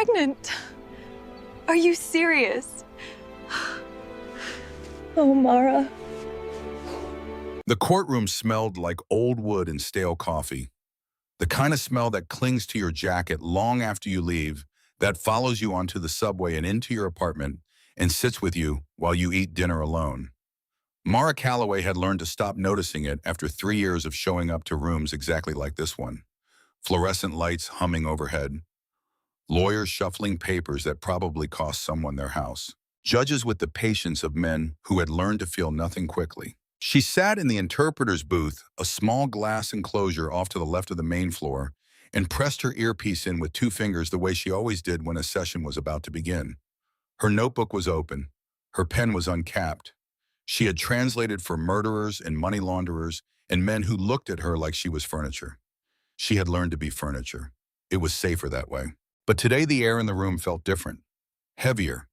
pregnant. Are you serious? Oh, Mara. The courtroom smelled like old wood and stale coffee. The kind of smell that clings to your jacket long after you leave, that follows you onto the subway and into your apartment and sits with you while you eat dinner alone. Mara Calloway had learned to stop noticing it after 3 years of showing up to rooms exactly like this one. Fluorescent lights humming overhead. Lawyers shuffling papers that probably cost someone their house. Judges with the patience of men who had learned to feel nothing quickly. She sat in the interpreter's booth, a small glass enclosure off to the left of the main floor, and pressed her earpiece in with 2 fingers the way she always did when a session was about to begin. Her notebook was open. Her pen was uncapped. She had translated for murderers and money launderers and men who looked at her like she was furniture. She had learned to be furniture. It was safer that way. But today the air in the room felt different. Heavier.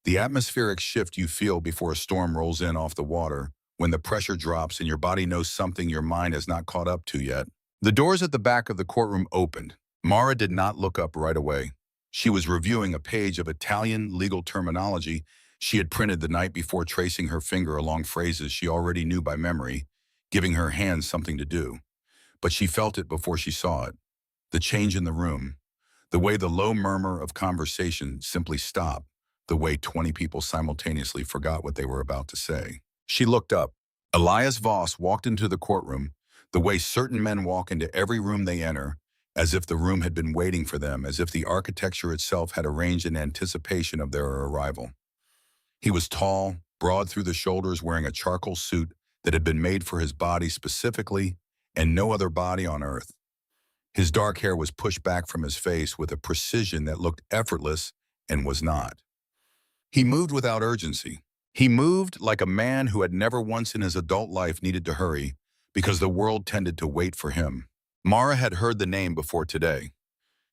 The atmospheric shift you feel before a storm rolls in off the water, when the pressure drops and your body knows something your mind has not caught up to yet. The doors at the back of the courtroom opened. Mara did not look up right away. She was reviewing a page of Italian legal terminology she had printed the night before, tracing her finger along phrases she already knew by memory, giving her hands something to do. But she felt it before she saw it. The change in the room. The way the low murmur of conversation simply stopped. The way 20 people simultaneously forgot what they were about to say. She looked up. Elias Voss walked into the courtroom, the way certain men walk into every room they enter, as if the room had been waiting for them, as if the architecture itself had arranged in anticipation of their arrival. He was tall, broad through the shoulders, wearing a charcoal suit that had been made for his body specifically and no other body on earth. His dark hair was pushed back from his face with a precision that looked effortless and was not. He moved without urgency. He moved like a man who had never once in his adult life needed to hurry because the world tended to wait for him. Mara had heard the name before today.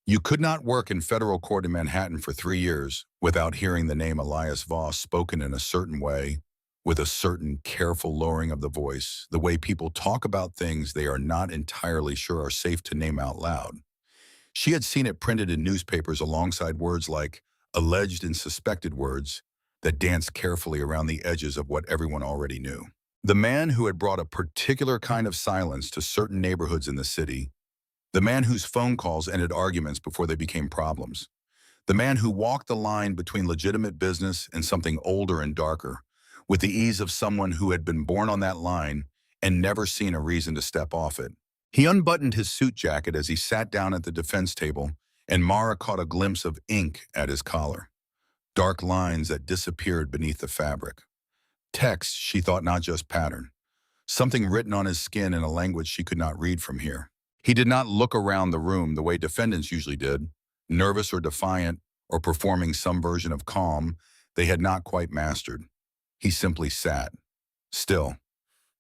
You could not work in federal court in Manhattan for 3 years without hearing the name Elias Voss spoken in a certain way, with a certain careful lowering of the voice, the way people talk about things they are not entirely sure are safe to name out loud. She had seen it printed in newspapers alongside words like alleged and suspected words that danced carefully around the edges of what everyone already knew. The man who had brought a particular kind of silence to certain neighborhoods in the city. The man whose phone calls ended arguments before they became problems. The man who walked the line between legitimate business and something older and darker, with the ease of someone who had been born on that line and never seen a reason to step off it. He unbuttoned his suit jacket as he sat down at the defense table, and Mara caught a glimpse of ink at his collar. Dark lines that disappeared beneath the fabric. Text she thought, not just pattern. Something written on his skin in a language she could not read from here. He did not look around the room the way defendants usually did, nervous or defiant or performing some version of calm they had not quite mastered. He simply sat, still,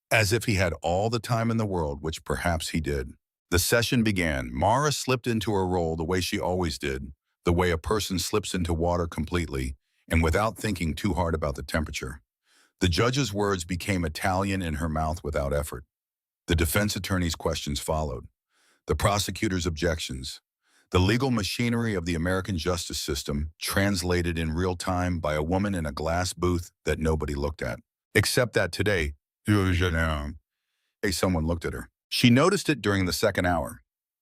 as if he had all the time in the world, which perhaps he did. The session began. Mara slipped into her role the way she always did, the way a person slips into water completely and without thinking too hard about the temperature. The judge's words became Italian in her mouth without effort. The defense attorney's questions followed. The prosecutor's objections. The legal machinery of the American justice system translated in real time by a woman in a glass booth that nobody looked at. Except that today, someone looked at her. She noticed it during the second hour.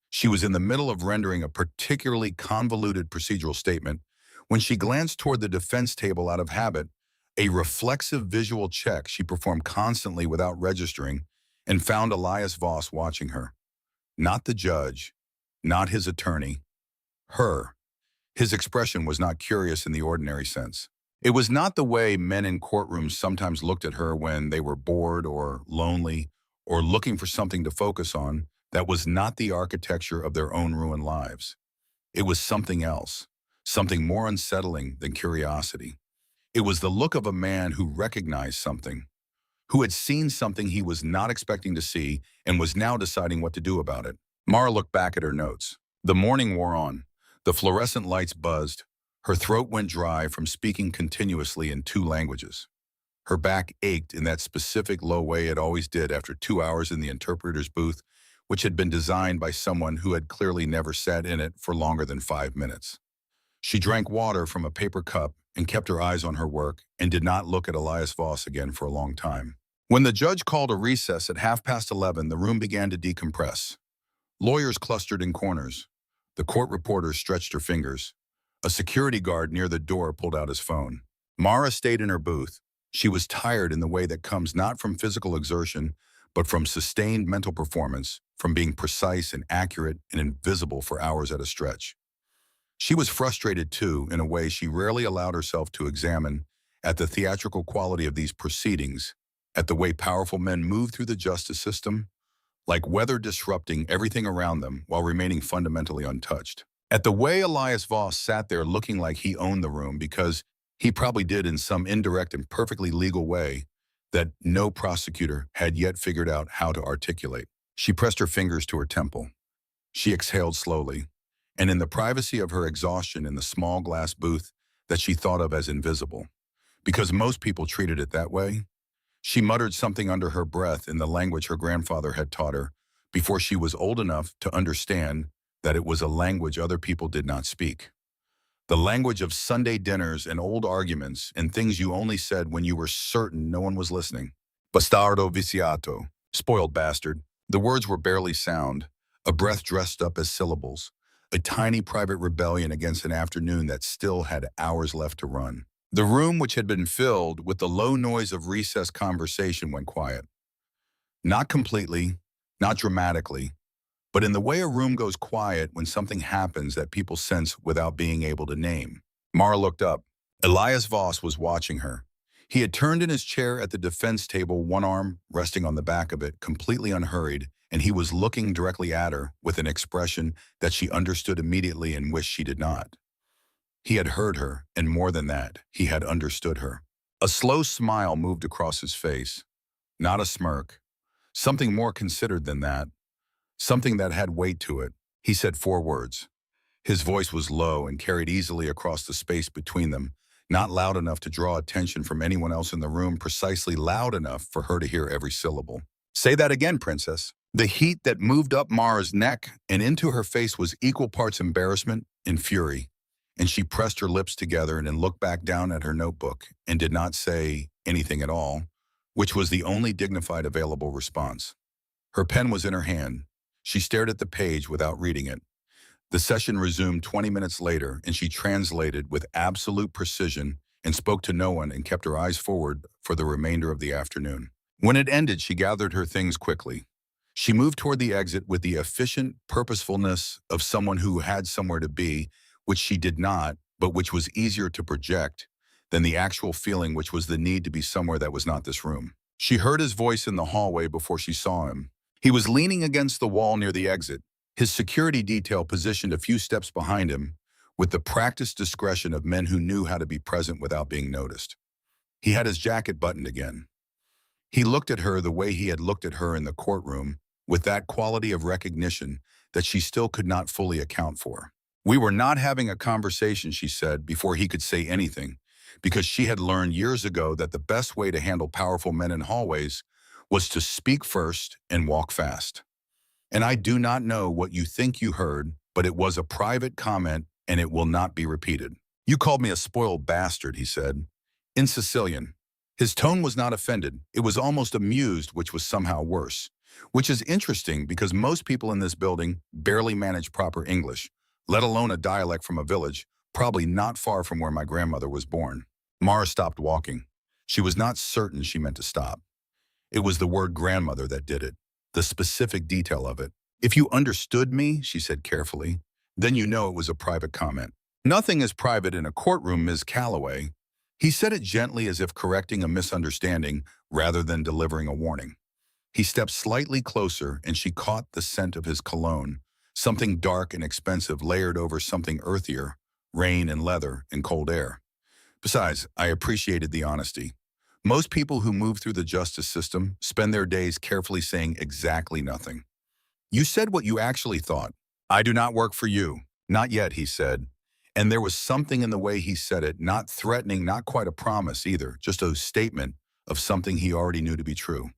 She was in the middle of rendering a particularly convoluted procedural statement when she glanced toward the defense table out of habit, a reflexive visual check she performed constantly without registering, and found Elias Voss watching her. Not the judge, not his attorney, her. His expression was not curious in the ordinary sense. It was not the way men in courtrooms sometimes looked at her when they were bored or lonely or looking for something to focus on. That was not the architecture of their own ruined lives. It was something else, something more unsettling than curiosity. It was the look of a man who recognized something, who had seen something he was not expecting to see and was now deciding what to do about it. Mara looked back at her notes. The morning wore on. The fluorescent lights buzzed. Her throat went dry from speaking continuously in 2 languages. Her back ached in that specific low way it always did after 2 hours in the interpreter's booth, which had been designed by someone who had clearly never sat in it for longer than 5 minutes. She drank water from a paper cup and kept her eyes on her work and did not look at Elias Voss again for a long time. When the judge called a recess at 11:30, the room began to decompress. Lawyers clustered in corners. The court reporter stretched her fingers. A security guard near the door pulled out his phone. Mara stayed in her booth. She was tired in the way that comes not from physical exertion, but from sustained mental performance, from being precise and accurate and invisible for hours at a stretch. She was frustrated too, in a way she rarely allowed herself to examine, at the theatrical quality of these proceedings, at the way powerful men move through the justice system, like weather disrupting everything around them while remaining fundamentally untouched. At the way Elias Voss sat there looking like he owned the room because he probably did in some indirect and perfectly legal way that no prosecutor had yet figured out how to articulate. She pressed her fingers to her temple. She exhaled slowly, and in the privacy of her exhaustion in the small glass booth that she thought of as invisible, because most people treated it that way, she muttered something under her breath in the language her grandfather had taught her before she was old enough to understand that it was a language other people did not speak. The language of Sunday dinners and old arguments and things you only said when you were certain no one was listening. Bastardo viciato, spoiled bastard. The words were barely sound, a breath dressed up as syllables, a tiny private rebellion against an afternoon that still had hours left to run. The room, which had been filled with the low noise of recess conversation, went quiet. Not completely, not dramatically, but in the way a room goes quiet when something happens that people sense without being able to name. Mara looked up. Elias Voss was watching her. He had turned in his chair at the defense table, one arm resting on the back of it, completely unhurried, and he was looking directly at her with an expression that she understood immediately and wished she did not. He had heard her, and more than that, he had understood her. A slow smile moved across his face. Not a smirk. Something more considered than that. Something that had weight to it. He said 4 words. His voice was low and carried easily across the space between them, not loud enough to draw attention from anyone else in the room, precisely loud enough for her to hear every syllable. Say that again, princess. The heat that moved up Mara's neck and into her face was equal parts embarrassment and fury, and she pressed her lips together and then looked back down at her notebook and did not say anything at all, which was the only dignified available response. Her pen was in her hand. She stared at the page without reading it. The session resumed 20 minutes later, and she translated with absolute precision and spoke to no one and kept her eyes forward for the remainder of the afternoon. When it ended, she gathered her things quickly. She moved toward the exit with the efficient purposefulness of someone who had somewhere to be, which she did not, but which was easier to project than the actual feeling, which was the need to be somewhere that was not this room. She heard his voice in the hallway before she saw him. He was leaning against the wall near the exit, his security detail positioned a few steps behind him, with the practiced discretion of men who knew how to be present without being noticed. He had his jacket buttoned again. He looked at her the way he had looked at her in the courtroom, with that quality of recognition that she still could not fully account for. We were not having a conversation, she said, before he could say anything, because she had learned years ago that the best way to handle powerful men in hallways was to speak first and walk fast. And I do not know what you think you heard, but it was a private comment and it will not be repeated. You called me a spoiled bastard, he said, in Sicilian. His tone was not offended. It was almost amused, which was somehow worse. Which is interesting because most people in this building barely manage proper English, let alone a dialect from a village, probably not far from where my grandmother was born. Mara stopped walking. She was not certain she meant to stop. It was the word grandmother that did it, the specific detail of it. If you understood me, she said carefully, then you know it was a private comment. Nothing is private in a courtroom, Ms. Calloway. He said it gently as if correcting a misunderstanding rather than delivering a warning. He stepped slightly closer and she caught the scent of his cologne, something dark and expensive layered over something earthier, rain and leather and cold air. Besides, I appreciated the honesty. Most people who move through the justice system spend their days carefully saying exactly nothing. You said what you actually thought. I do not work for you. Not yet, he said. And there was something in the way he said it, not threatening, not quite a promise either, just a statement of something he already knew to be true.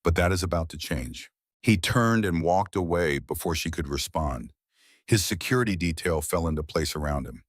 But that is about to change. He turned and walked away before she could respond. His security detail fell into place around him.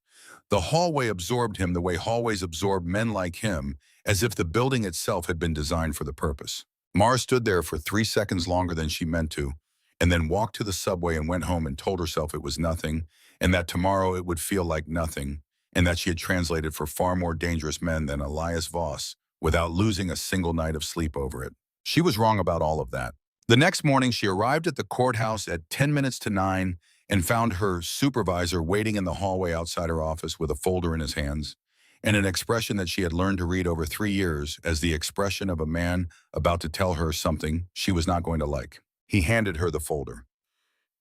The hallway absorbed him the way hallways absorb men like him, as if the building itself had been designed for the purpose. Mara stood there for 3 seconds longer than she meant to, and then walked to the subway and went home and told herself it was nothing, and that tomorrow it would feel like nothing, and that she had translated for far more dangerous men than Elias Voss without losing a single night of sleep over it. She was wrong about all of that. The next morning, she arrived at the courthouse at 10 minutes to 9 and found her supervisor waiting in the hallway outside her office with a folder in his hands and an expression that she had learned to read over 3 years as the expression of a man about to tell her something she was not going to like. He handed her the folder.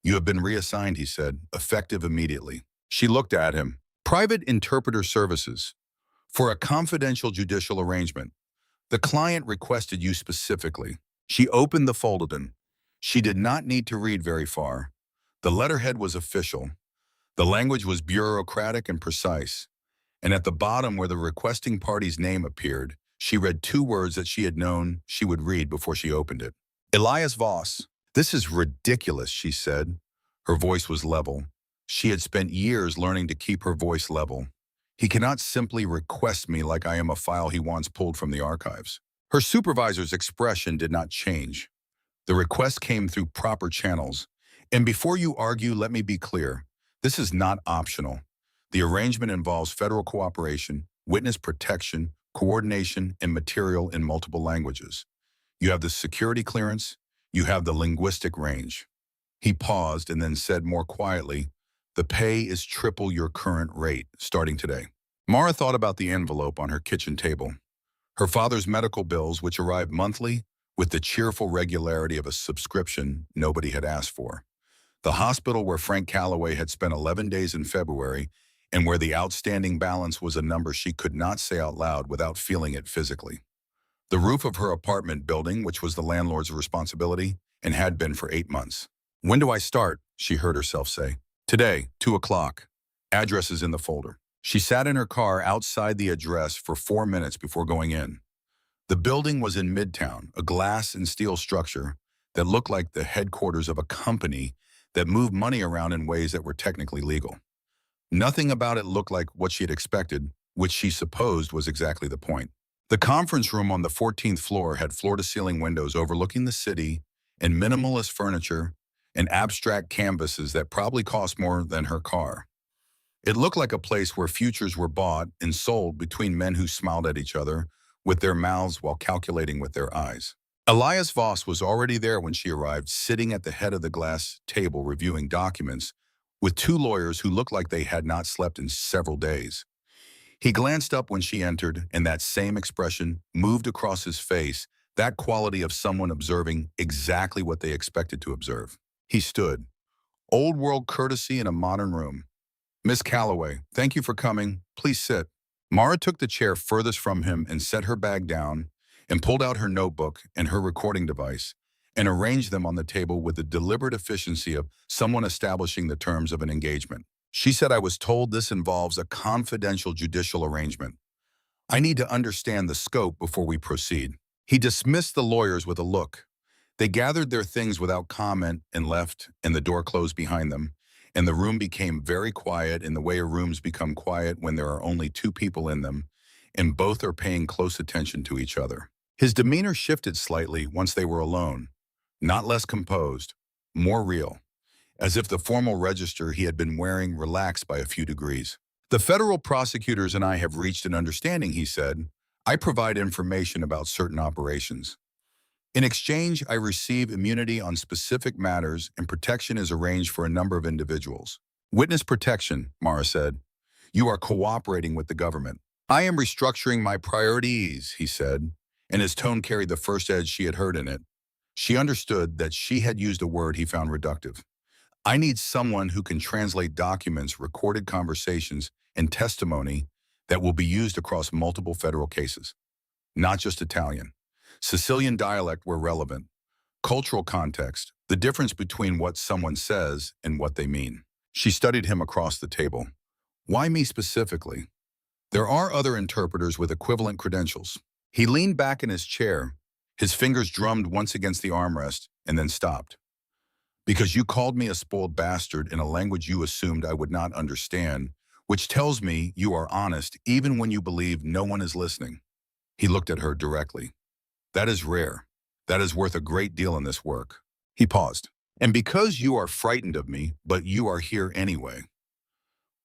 "You have been reassigned," he said, effective immediately. She looked at him. "Private interpreter services. For a confidential judicial arrangement. The client requested you specifically." She opened the folder. She did not need to read very far. The letterhead was official. The language was bureaucratic and precise. And at the bottom where the requesting party's name appeared, she read 2 words that she had known she would read before she opened it. "Elias Voss." "This is ridiculous," she said. Her voice was level. She had spent years learning to keep her voice level. "He cannot simply request me like I am a file he wants pulled from the archives." Her supervisor's expression did not change. "The request came through proper channels. And before you argue, let me be clear. This is not optional. The arrangement involves federal cooperation, witness protection, coordination, and material in multiple languages. You have the security clearance. You have the linguistic range." He paused and then said more quietly, "The pay is triple your current rate, starting today." Mara thought about the envelope on her kitchen table. Her father's medical bills, which arrived monthly with the cheerful regularity of a subscription nobody had asked for. The hospital where Frank Calloway had spent 11 days in February and where the outstanding balance was a number she could not say out loud without feeling it physically. The roof of her apartment building, which was the landlord's responsibility and had been for 8 months. "When do I start?" she heard herself say. "Today, 2 o'clock. Address is in the folder." She sat in her car outside the address for 4 minutes before going in. The building was in Midtown, a glass and steel structure that looked like the headquarters of a company that moved money around in ways that were technically legal. Nothing about it looked like what she had expected, which she supposed was exactly the point. The conference room on the 14th floor had floor-to-ceiling windows overlooking the city and minimalist furniture and abstract canvases that probably cost more than her car. It looked like a place where futures were bought and sold between men who smiled at each other with their mouths while calculating with their eyes. Elias Voss was already there when she arrived, sitting at the head of the glass table reviewing documents with 2 lawyers who looked like they had not slept in several days. He glanced up when she entered, and that same expression moved across his face, that quality of someone observing exactly what they expected to observe. He stood, old-world courtesy in a modern room. "Miss Calloway, thank you for coming. Please sit." Mara took the chair furthest from him and set her bag down and pulled out her notebook and her recording device and arranged them on the table with the deliberate efficiency of someone establishing the terms of an engagement. She said, "I was told this involves a confidential judicial arrangement. I need to understand the scope before we proceed." He dismissed the lawyers with a look. They gathered their things without comment and left, and the door closed behind them, and the room became very quiet in the way rooms become quiet when there are only 2 people in them, and both are paying close attention to each other. His demeanor shifted slightly once they were alone, not less composed, more real, as if the formal register he had been wearing relaxed by a few degrees. "The federal prosecutors and I have reached an understanding," he said. "I provide information about certain operations. In exchange, I receive immunity on specific matters, and protection is arranged for a number of individuals." "Witness protection," Mara said. "You are cooperating with the government." "I am restructuring my priorities," he said, and his tone carried the first edge she had heard in it. She understood that she had used a word he found reductive. "I need someone who can translate documents, recorded conversations, and testimony that will be used across multiple federal cases. Not just Italian. Sicilian dialect where relevant. Cultural context, the difference between what someone says and what they mean." She studied him across the table. "Why me specifically? There are other interpreters with equivalent credentials." He leaned back in his chair. His fingers drummed once against the armrest and then stopped. "Because you called me a spoiled bastard in a language you assumed I would not understand which tells me you are honest even when you believe no one is listening. He looked at her directly. That is rare. That is worth a great deal in this work. He paused. And because you are frightened of me, but you are here anyway,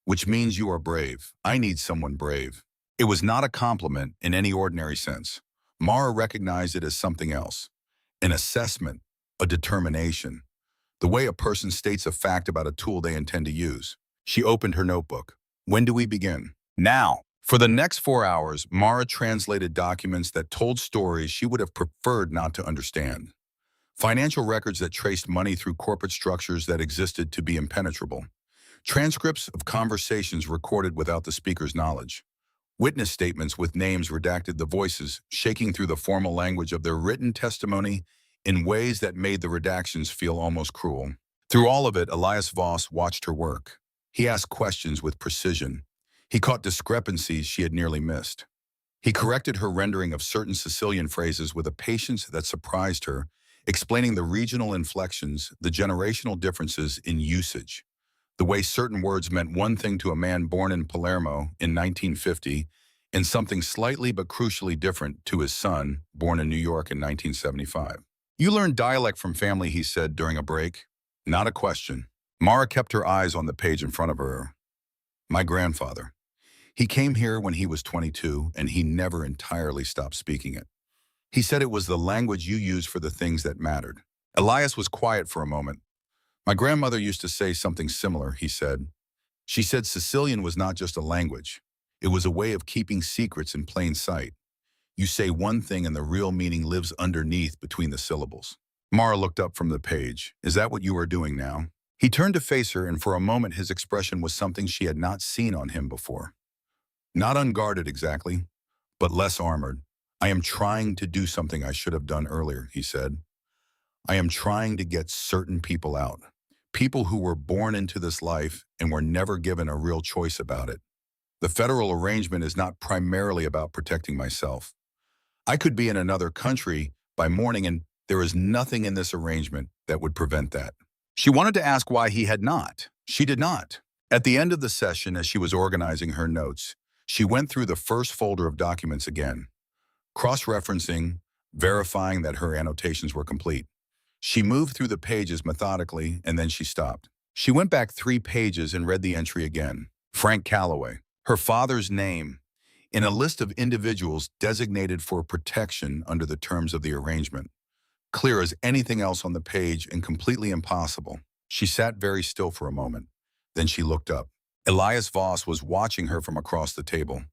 which means you are brave. I need someone brave. It was not a compliment in any ordinary sense. Mara recognized it as something else. An assessment, a determination, the way a person states a fact about a tool they intend to use. She opened her notebook. When do we begin? Now. For the next 4 hours, Mara translated documents that told stories she would have preferred not to understand. Financial records that traced money through corporate structures that existed to be impenetrable. Transcripts of conversations recorded without the speaker's knowledge. Witness statements with names redacted, the voices shaking through the formal language of their written testimony in ways that made the redactions feel almost cruel. Through all of it, Elias Voss watched her work. He asked questions with precision. He caught discrepancies she had nearly missed. He corrected her rendering of certain Sicilian phrases with a patience that surprised her, explaining the regional inflections, the generational differences in usage. The way certain words meant one thing to a man born in Palermo in 1950 and something slightly but crucially different to his son, born in New York in 1975. You learned dialect from family, he said during a break. Not a question. Mara kept her eyes on the page in front of her. My grandfather. He came here when he was 22, and he never entirely stopped speaking it. He said it was the language you used for the things that mattered. Elias was quiet for a moment. My grandmother used to say something similar, he said. She said Sicilian was not just a language. It was a way of keeping secrets in plain sight. You say one thing and the real meaning lives underneath between the syllables. Mara looked up from the page. Is that what you are doing now? He turned to face her, and for a moment his expression was something she had not seen on him before. Not unguarded exactly, but less armored. I am trying to do something I should have done earlier, he said. I am trying to get certain people out. People who were born into this life and were never given a real choice about it. The federal arrangement is not primarily about protecting myself. I could be in another country by morning, and there is nothing in this arrangement that would prevent that. She wanted to ask why he had not. She did not. At the end of the session, as she was organizing her notes, she went through the first folder of documents again, cross-referencing, verifying that her annotations were complete. She moved through the pages methodically, and then she stopped. She went back 3 pages and read the entry again. Frank Calloway, her father's name, in a list of individuals designated for protection under the terms of the arrangement. Clear as anything else on the page and completely impossible. She sat very still for a moment. Then she looked up. Elias Voss was watching her from across the table.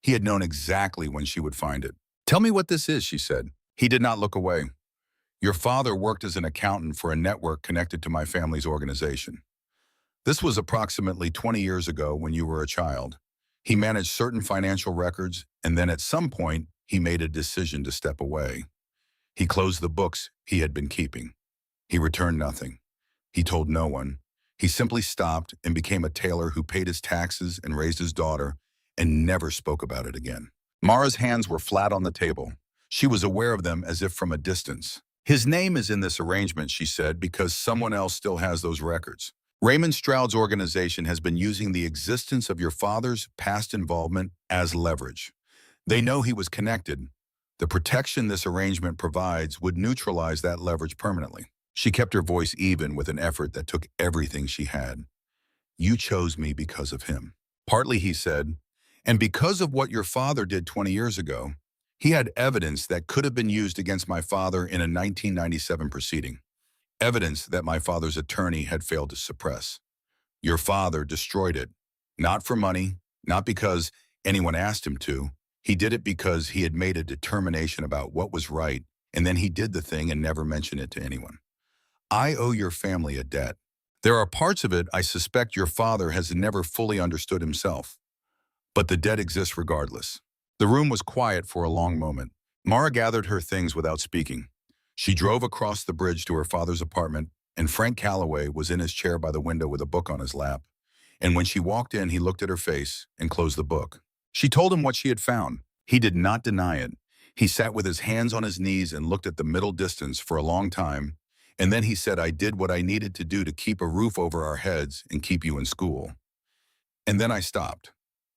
He had known exactly when she would find it. Tell me what this is, she said. He did not look away. Your father worked as an accountant for a network connected to my family's organization. This was approximately 20 years ago when you were a child. He managed certain financial records, and then at some point, he made a decision to step away. He closed the books he had been keeping. He returned nothing. He told no one. He simply stopped and became a tailor who paid his taxes and raised his daughter and never spoke about it again. Mara's hands were flat on the table. She was aware of them as if from a distance. His name is in this arrangement, she said, because someone else still has those records. Raymond Stroud's organization has been using the existence of your father's past involvement as leverage. They know he was connected. The protection this arrangement provides would neutralize that leverage permanently. She kept her voice even with an effort that took everything she had. You chose me because of him. Partly, he said, and because of what your father did 20 years ago. He had evidence that could have been used against my father in a 1997 proceeding. Evidence that my father's attorney had failed to suppress. Your father destroyed it. Not for money, not because anyone asked him to. He did it because he had made a determination about what was right, and then he did the thing and never mentioned it to anyone. I owe your family a debt. There are parts of it I suspect your father has never fully understood himself. But the debt exists regardless. The room was quiet for a long moment. Mara gathered her things without speaking. She drove across the bridge to her father's apartment, and Frank Calloway was in his chair by the window with a book on his lap. And when she walked in, he looked at her face and closed the book. She told him what she had found. He did not deny it. He sat with his hands on his knees and looked at the middle distance for a long time, and then he said, I did what I needed to do to keep a roof over our heads and keep you in school. And then I stopped.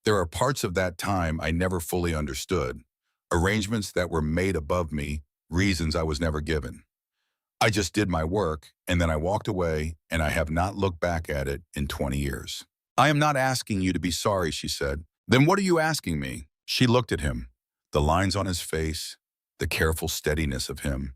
There are parts of that time I never fully understood, arrangements that were made above me, reasons I was never given. I just did my work, and then I walked away, and I have not looked back at it in 20 years. I am not asking you to be sorry, she said. Then what are you asking me? She looked at him, the lines on his face, the careful steadiness of him.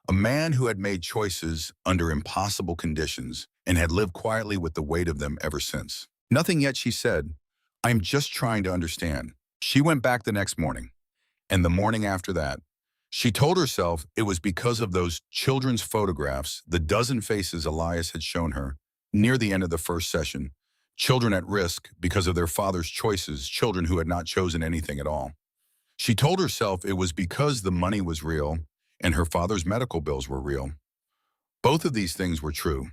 A man who had made choices under impossible conditions and had lived quietly with the weight of them ever since. Nothing yet, she said. I am just trying to understand. She went back the next morning, and the morning after that. She told herself it was because of those children's photographs, the dozen faces Elias had shown her near the end of the first session. Children at risk because of their father's choices, children who had not chosen anything at all. She told herself it was because the money was real and her father's medical bills were real. Both of these things were true,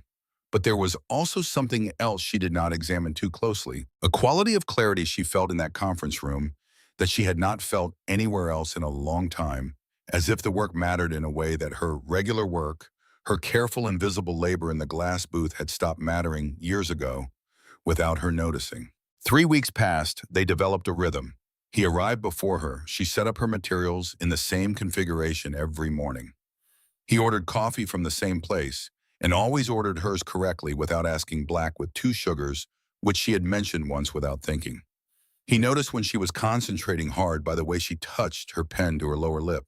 but there was also something else she did not examine too closely, a quality of clarity she felt in that conference room that she had not felt anywhere else in a long time, as if the work mattered in a way that her regular work, her careful invisible labor in the glass booth had stopped mattering years ago without her noticing. 3 weeks passed, they developed a rhythm. He arrived before her. She set up her materials in the same configuration every morning. He ordered coffee from the same place and always ordered hers correctly without asking black with 2 sugars, which she had mentioned once without thinking. He noticed when she was concentrating hard by the way she touched her pen to her lower lip.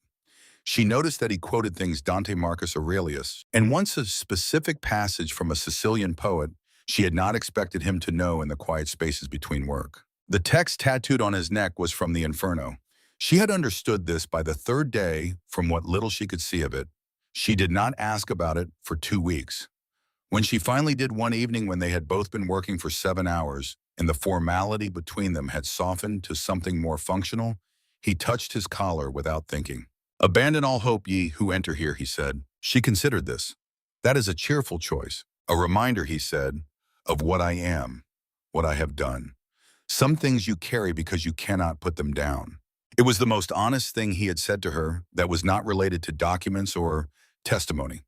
She noticed that he quoted things Dante Marcus Aurelius, and once a specific passage from a Sicilian poet she had not expected him to know in the quiet spaces between work. The text tattooed on his neck was from the Inferno. She had understood this by the 3rd day from what little she could see of it. She did not ask about it for 2 weeks. When she finally did one evening when they had both been working for 7 hours and the formality between them had softened to something more functional, he touched his collar without thinking. Abandon all hope, ye who enter here, he said. She considered this. That is a cheerful choice. A reminder, he said, of what I am, what I have done. Some things you carry because you cannot put them down. It was the most honest thing he had said to her that was not related to documents or testimony.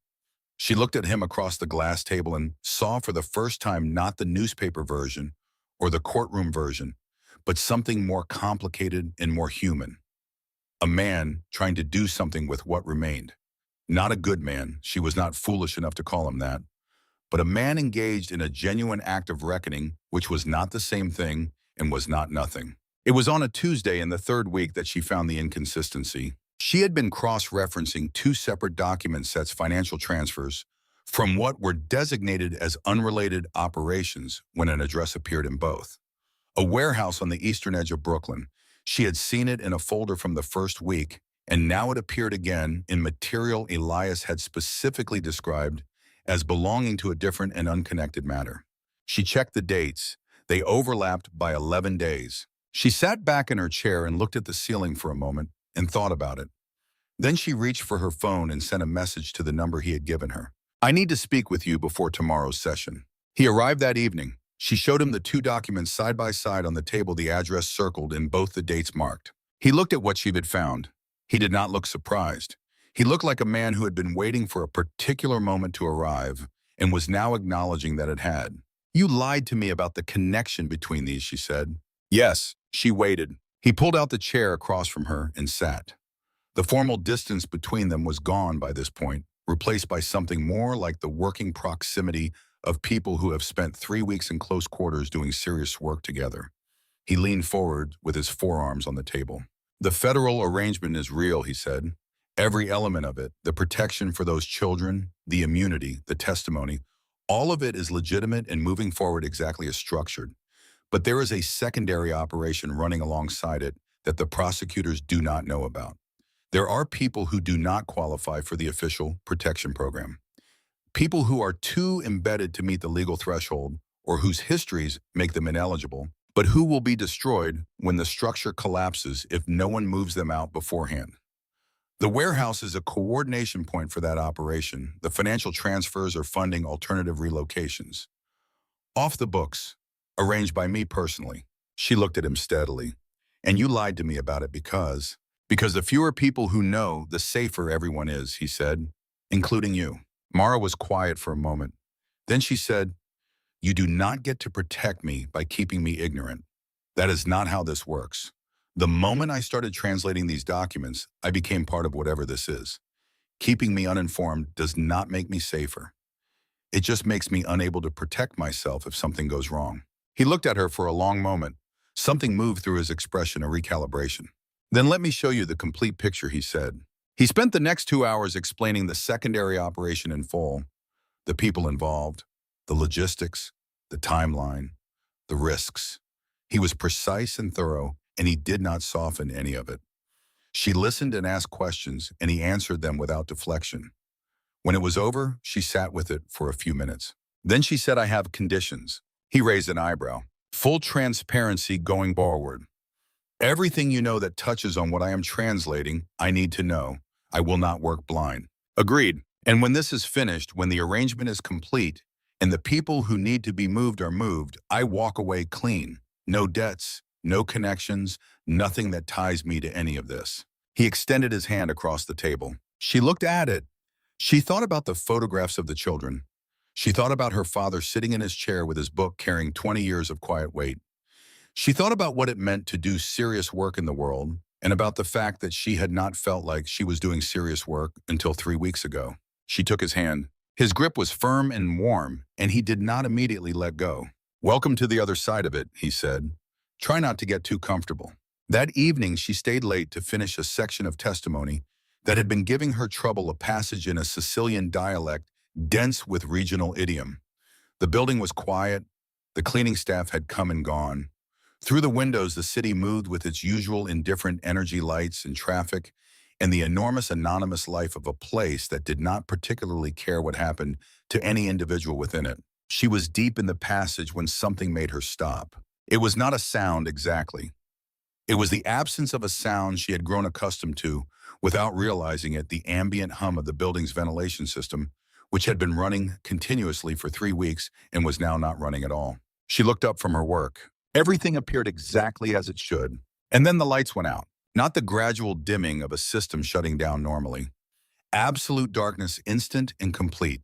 She looked at him across the glass table and saw for the first time not the newspaper version or the courtroom version, but something more complicated and more human. A man trying to do something with what remained. Not a good man, she was not foolish enough to call him that, but a man engaged in a genuine act of reckoning, which was not the same thing and was not nothing. It was on a Tuesday in the 3rd week that she found the inconsistency. She had been cross-referencing 2 separate document sets, financial transfers, from what were designated as unrelated operations when an address appeared in both. A warehouse on the eastern edge of Brooklyn. She had seen it in a folder from the 1st week, and now it appeared again in material Elias had specifically described as belonging to a different and unconnected matter. She checked the dates. They overlapped by 11 days. She sat back in her chair and looked at the ceiling for a moment and thought about it. Then she reached for her phone and sent a message to the number he had given her. I need to speak with you before tomorrow's session. He arrived that evening. She showed him the 2 documents side by side on the table, the address circled and both the dates marked. He looked at what she had found. He did not look surprised. He looked like a man who had been waiting for a particular moment to arrive and was now acknowledging that it had. You lied to me about the connection between these, she said. Yes, she waited. He pulled out the chair across from her and sat. The formal distance between them was gone by this point, replaced by something more like the working proximity of people who have spent 3 weeks in close quarters doing serious work together. He leaned forward with his forearms on the table. The federal arrangement is real, he said. Every element of it, the protection for those children, the immunity, the testimony, all of it is legitimate and moving forward exactly as structured. But there is a secondary operation running alongside it that the prosecutors do not know about. There are people who do not qualify for the official protection program. People who are too embedded to meet the legal threshold or whose histories make them ineligible, but who will be destroyed when the structure collapses if no one moves them out beforehand. The warehouse is a coordination point for that operation. The financial transfers are funding alternative relocations. Off the books, arranged by me personally. She looked at him steadily. And you lied to me about it because the fewer people who know, the safer everyone is, he said, including you. Mara was quiet for a moment. Then she said, You do not get to protect me by keeping me ignorant. That is not how this works. The moment I started translating these documents, I became part of whatever this is. Keeping me uninformed does not make me safer. It just makes me unable to protect myself if something goes wrong." He looked at her for a long moment. Something moved through his expression, a recalibration. "Then let me show you the complete picture," he said. He spent the next 2 hours explaining the secondary operation in full, the people involved, the logistics, the timeline, the risks. He was precise and thorough, and he did not soften any of it. She listened and asked questions, and he answered them without deflection. When it was over, she sat with it for a few minutes. Then she said, "I have conditions." He raised an eyebrow. "Full transparency going forward. Everything you know that touches on what I am translating, I need to know. I will not work blind." "Agreed. And when this is finished, when the arrangement is complete, and the people who need to be moved are moved, I walk away clean. No debts, no connections, nothing that ties me to any of this." He extended his hand across the table. She looked at it. She thought about the photographs of the children. She thought about her father sitting in his chair with his book carrying 20 years of quiet weight. She thought about what it meant to do serious work in the world, and about the fact that she had not felt like she was doing serious work until 3 weeks ago. She took his hand. His grip was firm and warm, and he did not immediately let go. "Welcome to the other side of it," he said. "Try not to get too comfortable." That evening, she stayed late to finish a section of testimony that had been giving her trouble, a passage in a Sicilian dialect dense with regional idiom. The building was quiet. The cleaning staff had come and gone. Through the windows, the city moved with its usual indifferent energy, lights and traffic, and the enormous anonymous life of a place that did not particularly care what happened to any individual within it. She was deep in the passage when something made her stop. It was not a sound exactly. It was the absence of a sound she had grown accustomed to without realizing it, the ambient hum of the building's ventilation system, which had been running continuously for 3 weeks and was now not running at all. She looked up from her work. Everything appeared exactly as it should. And then the lights went out. Not the gradual dimming of a system shutting down normally. Absolute darkness, instant and complete.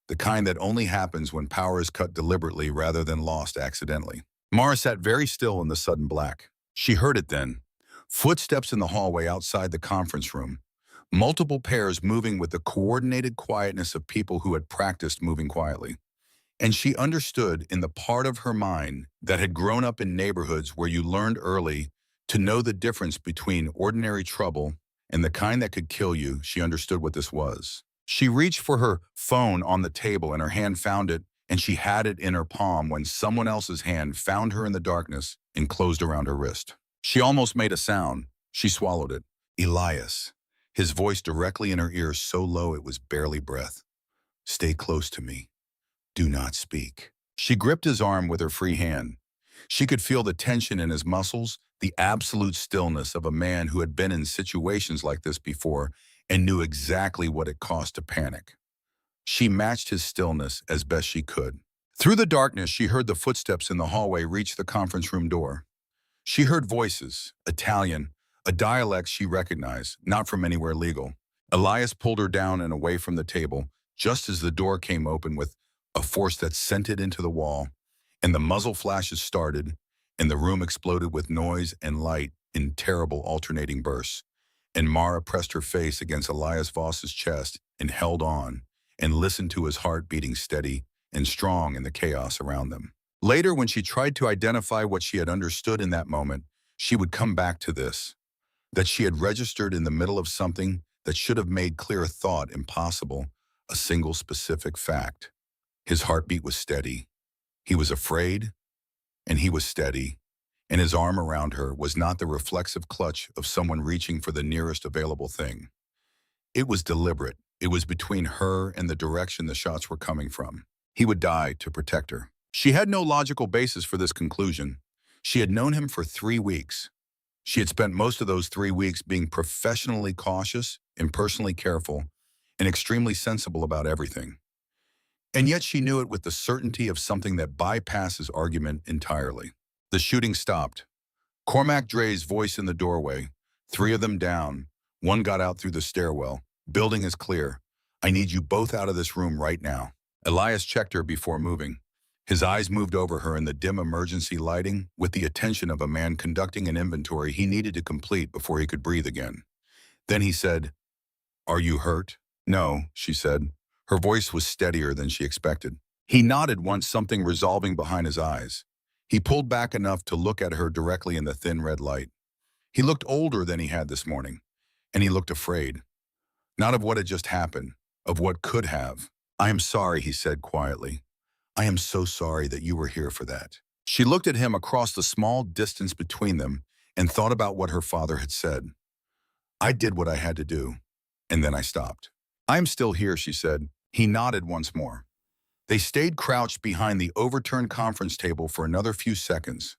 The kind that only happens when power is cut deliberately rather than lost accidentally. Mara sat very still in the sudden black. She heard it then. Footsteps in the hallway outside the conference room. Multiple pairs moving with the coordinated quietness of people who had practiced moving quietly. And she understood, in the part of her mind that had grown up in neighborhoods where you learned early to know the difference between ordinary trouble and the kind that could kill you, she understood what this was. She reached for her phone on the table and her hand found it, and she had it in her palm when someone else's hand found her in the darkness and closed around her wrist. She almost made a sound. She swallowed it. Elias. His voice directly in her ear, so low it was barely breath. "Stay close to me. Do not speak." She gripped his arm with her free hand. She could feel the tension in his muscles, the absolute stillness of a man who had been in situations like this before and knew exactly what it cost to panic. She matched his stillness as best she could. Through the darkness, she heard the footsteps in the hallway reach the conference room door. She heard voices, Italian, a dialect she recognized, not from anywhere legal. Elias pulled her down and away from the table, just as the door came open with a force that sent it into the wall, and the muzzle flashes started, and the room exploded with noise and light in terrible alternating bursts. And Mara pressed her face against Elias Voss's chest and held on, and listened to his heart beating steady and strong in the chaos around them. Later, when she tried to identify what she had understood in that moment, she would come back to this, that she had registered in the middle of something that should have made clear thought impossible, a single specific fact. His heartbeat was steady. He was afraid, and he was steady, and his arm around her was not the reflexive clutch of someone reaching for the nearest available thing. It was deliberate. It was between her and the direction the shots were coming from. He would die to protect her. She had no logical basis for this conclusion. She had known him for 3 weeks. She had spent most of those 3 weeks being professionally cautious and personally careful and extremely sensible about everything. And yet she knew it with the certainty of something that bypasses argument entirely. The shooting stopped. Cormac Dre's voice in the doorway. 3 of them down. 1 got out through the stairwell. "Building is clear. I need you both out of this room right now." Elias checked her before moving. His eyes moved over her in the dim emergency lighting with the attention of a man conducting an inventory he needed to complete before he could breathe again. Then he said, "Are you hurt?" "No," she said. Her voice was steadier than she expected. He nodded once, something resolving behind his eyes. He pulled back enough to look at her directly in the thin red light. He looked older than he had this morning, and he looked afraid. Not of what had just happened, of what could have. "I am sorry," he said quietly. "I am so sorry that you were here for that." She looked at him across the small distance between them and thought about what her father had said. "I did what I had to do, and then I stopped." "I am still here," she said. He nodded once more. They stayed crouched behind the overturned conference table for another few seconds,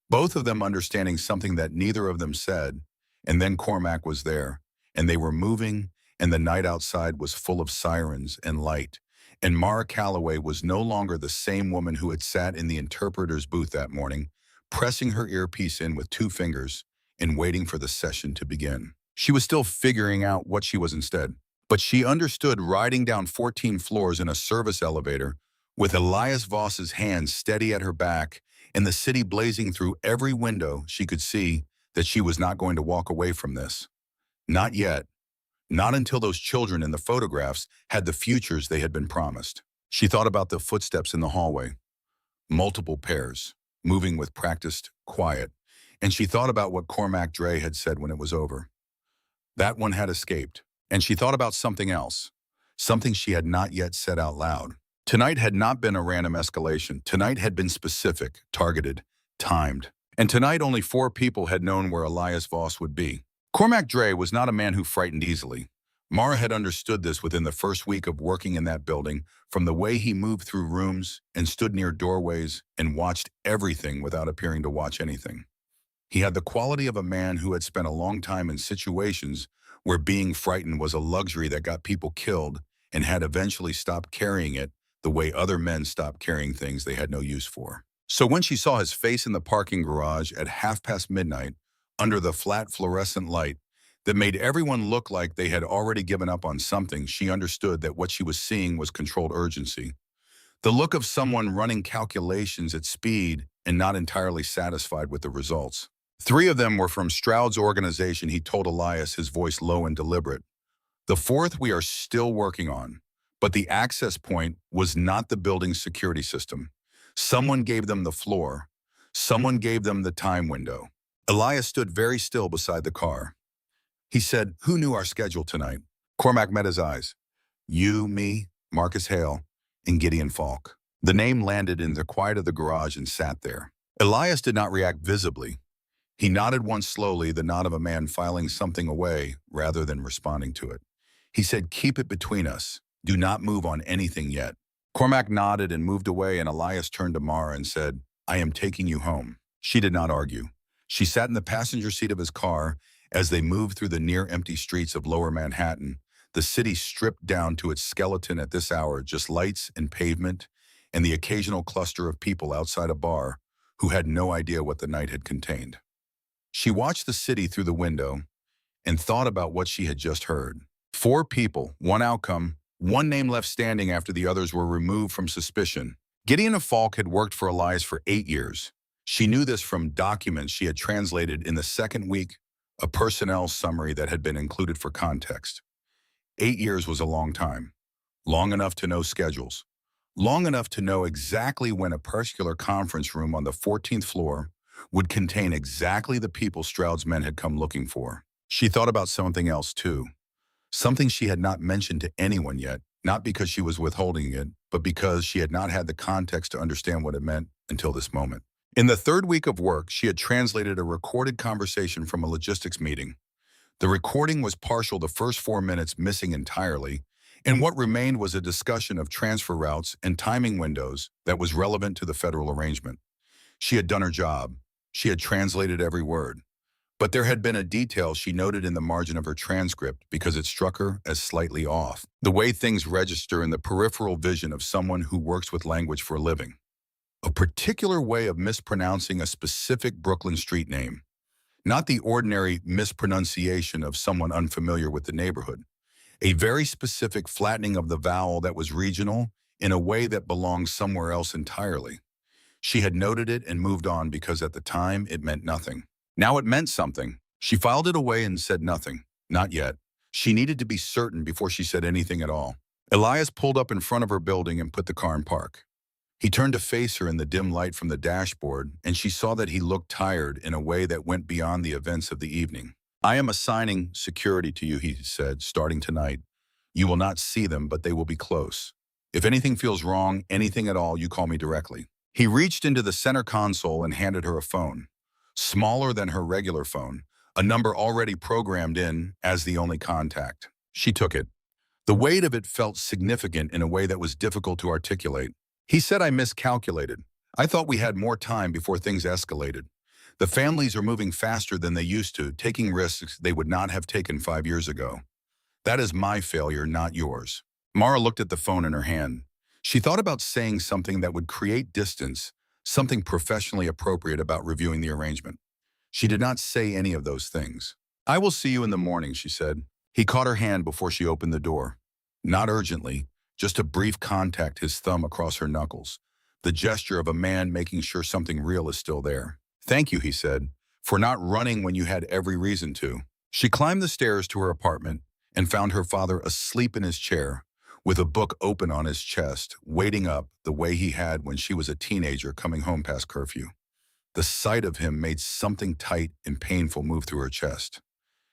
both of them understanding something that neither of them said, and then Cormac was there, and they were moving, and the night outside was full of sirens and light, and Mara Calloway was no longer the same woman who had sat in the interpreter's booth that morning, pressing her earpiece in with 2 fingers and waiting for the session to begin. She was still figuring out what she was instead. But she understood riding down 14 floors in a service elevator with Elias Voss's hands steady at her back and the city blazing through every window she could see that she was not going to walk away from this. Not yet. Not until those children in the photographs had the futures they had been promised. She thought about the footsteps in the hallway. Multiple pairs, moving with practiced quiet. And she thought about what Cormac Dre had said when it was over. That one had escaped. And she thought about something else, something she had not yet said out loud. Tonight had not been a random escalation. Tonight had been specific, targeted, timed. And tonight only 4 people had known where Elias Voss would be. Cormac Dre was not a man who frightened easily. Mara had understood this within the first week of working in that building, from the way he moved through rooms and stood near doorways and watched everything without appearing to watch anything. He had the quality of a man who had spent a long time in situations where being frightened was a luxury that got people killed and had eventually stopped carrying it the way other men stopped carrying things they had no use for. So when she saw his face in the parking garage at midnight, under the flat fluorescent light that made everyone look like they had already given up on something, she understood that what she was seeing was controlled urgency. The look of someone running calculations at speed and not entirely satisfied with the results. 3 of them were from Stroud's organization, he told Elias, his voice low and deliberate. The 4th we are still working on, but the access point was not the building's security system. Someone gave them the floor. Someone gave them the time window. Elias stood very still beside the car. He said, "Who knew our schedule tonight?" Cormac met his eyes. "You, me, Marcus Hale, and Gideon Falk." The name landed in the quiet of the garage and sat there. Elias did not react visibly. He nodded once slowly, the nod of a man filing something away rather than responding to it. He said, "Keep it between us. Do not move on anything yet." Cormac nodded and moved away, and Elias turned to Mara and said, "I am taking you home." She did not argue. She sat in the passenger seat of his car as they moved through the near-empty streets of Lower Manhattan, the city stripped down to its skeleton at this hour, just lights and pavement, and the occasional cluster of people outside a bar who had no idea what the night had contained. She watched the city through the window and thought about what she had just heard. 4 people, 1 outcome, 1 name left standing after the others were removed from suspicion. Gideon Falk had worked for Elias for 8 years. She knew this from documents she had translated in the 2nd week, a personnel summary that had been included for context. 8 years was a long time, long enough to know schedules, long enough to know exactly when a particular conference room on the 14th floor would contain exactly the people Stroud's men had come looking for. She thought about something else too, something she had not mentioned to anyone yet, not because she was withholding it, but because she had not had the context to understand what it meant until this moment. In the 3rd week of work, she had translated a recorded conversation from a logistics meeting. The recording was partial, the first 4 minutes missing entirely, and what remained was a discussion of transfer routes and timing windows that was relevant to the federal arrangement. She had done her job. She had translated every word. But there had been a detail she noted in the margin of her transcript because it struck her as slightly off, the way things register in the peripheral vision of someone who works with language for a living. A particular way of mispronouncing a specific Brooklyn street name, not the ordinary mispronunciation of someone unfamiliar with the neighborhood. A very specific flattening of the vowel that was regional in a way that belonged somewhere else entirely. She had noted it and moved on because at the time it meant nothing. Now it meant something. She filed it away and said nothing. Not yet. She needed to be certain before she said anything at all. Elias pulled up in front of her building and put the car in park. He turned to face her in the dim light from the dashboard, and she saw that he looked tired in a way that went beyond the events of the evening. I am assigning security to you, he said, starting tonight. You will not see them, but they will be close. If anything feels wrong, anything at all, you call me directly. He reached into the center console and handed her a phone. Smaller than her regular phone, a number already programmed in as the only contact. She took it. The weight of it felt significant in a way that was difficult to articulate. He said, I miscalculated. I thought we had more time before things escalated. The families are moving faster than they used to, taking risks they would not have taken 5 years ago. That is my failure, not yours. Mara looked at the phone in her hand. She thought about saying something that would create distance, something professionally appropriate about reviewing the arrangement. She did not say any of those things. I will see you in the morning, she said. He caught her hand before she opened the door. Not urgently, just a brief contact, his thumb across her knuckles. The gesture of a man making sure something real is still there. Thank you, he said, for not running when you had every reason to. She climbed the stairs to her apartment and found her father asleep in his chair, with a book open on his chest, waiting up the way he had when she was a teenager coming home past curfew. The sight of him made something tight and painful move through her chest.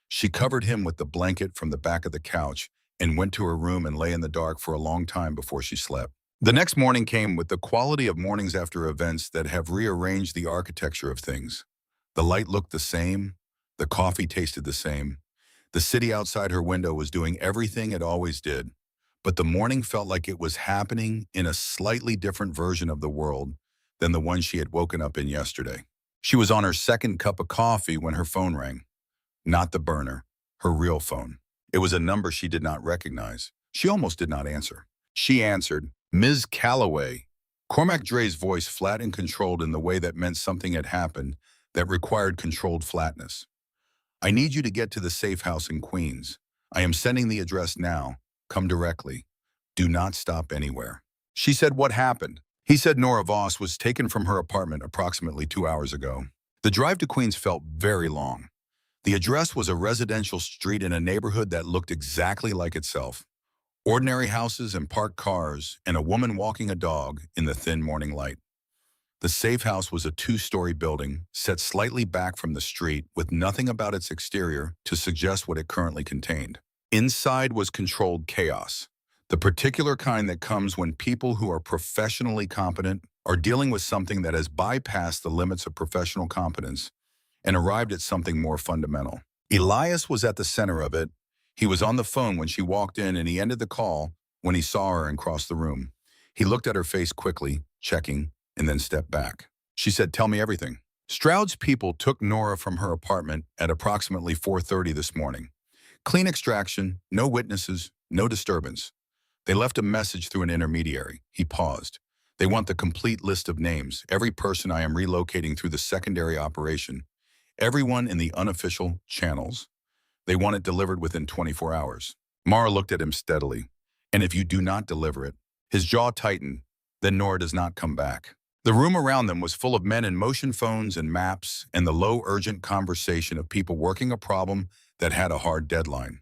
She covered him with the blanket from the back of the couch and went to her room and lay in the dark for a long time before she slept. The next morning came with the quality of mornings after events that have rearranged the architecture of things. The light looked the same, the coffee tasted the same. The city outside her window was doing everything it always did, but the morning felt like it was happening in a slightly different version of the world than the one she had woken up in yesterday. She was on her second cup of coffee when her phone rang. Not the burner, her real phone. It was a number she did not recognize. She almost did not answer. She answered, Ms. Calloway. Cormac Dre's voice flat and controlled in the way that meant something had happened that required controlled flatness. I need you to get to the safe house in Queens. I am sending the address now. Come directly. Do not stop anywhere. She said, what happened? He said Nora Voss was taken from her apartment approximately 2 hours ago. The drive to Queens felt very long. The address was a residential street in a neighborhood that looked exactly like itself. Ordinary houses and parked cars, and a woman walking a dog in the thin morning light. The safe house was a 2-story building, set slightly back from the street with nothing about its exterior to suggest what it currently contained. Inside was controlled chaos, the particular kind that comes when people who are professionally competent are dealing with something that has bypassed the limits of professional competence and arrived at something more fundamental. Elias was at the center of it. He was on the phone when she walked in, and he ended the call when he saw her and crossed the room. He looked at her face quickly, checking, and then stepped back. She said, tell me everything. Stroud's people took Nora from her apartment at approximately 4:30 this morning. Clean extraction, no witnesses, no disturbance. They left a message through an intermediary. He paused. They want the complete list of names, every person I am relocating through the secondary operation, everyone in the unofficial channels. They want it delivered within 24 hours. Mara looked at him steadily. And if you do not deliver it, his jaw tightened, then Nora does not come back. The room around them was full of men in motion phones and maps and the low, urgent conversation of people working a problem that had a hard deadline.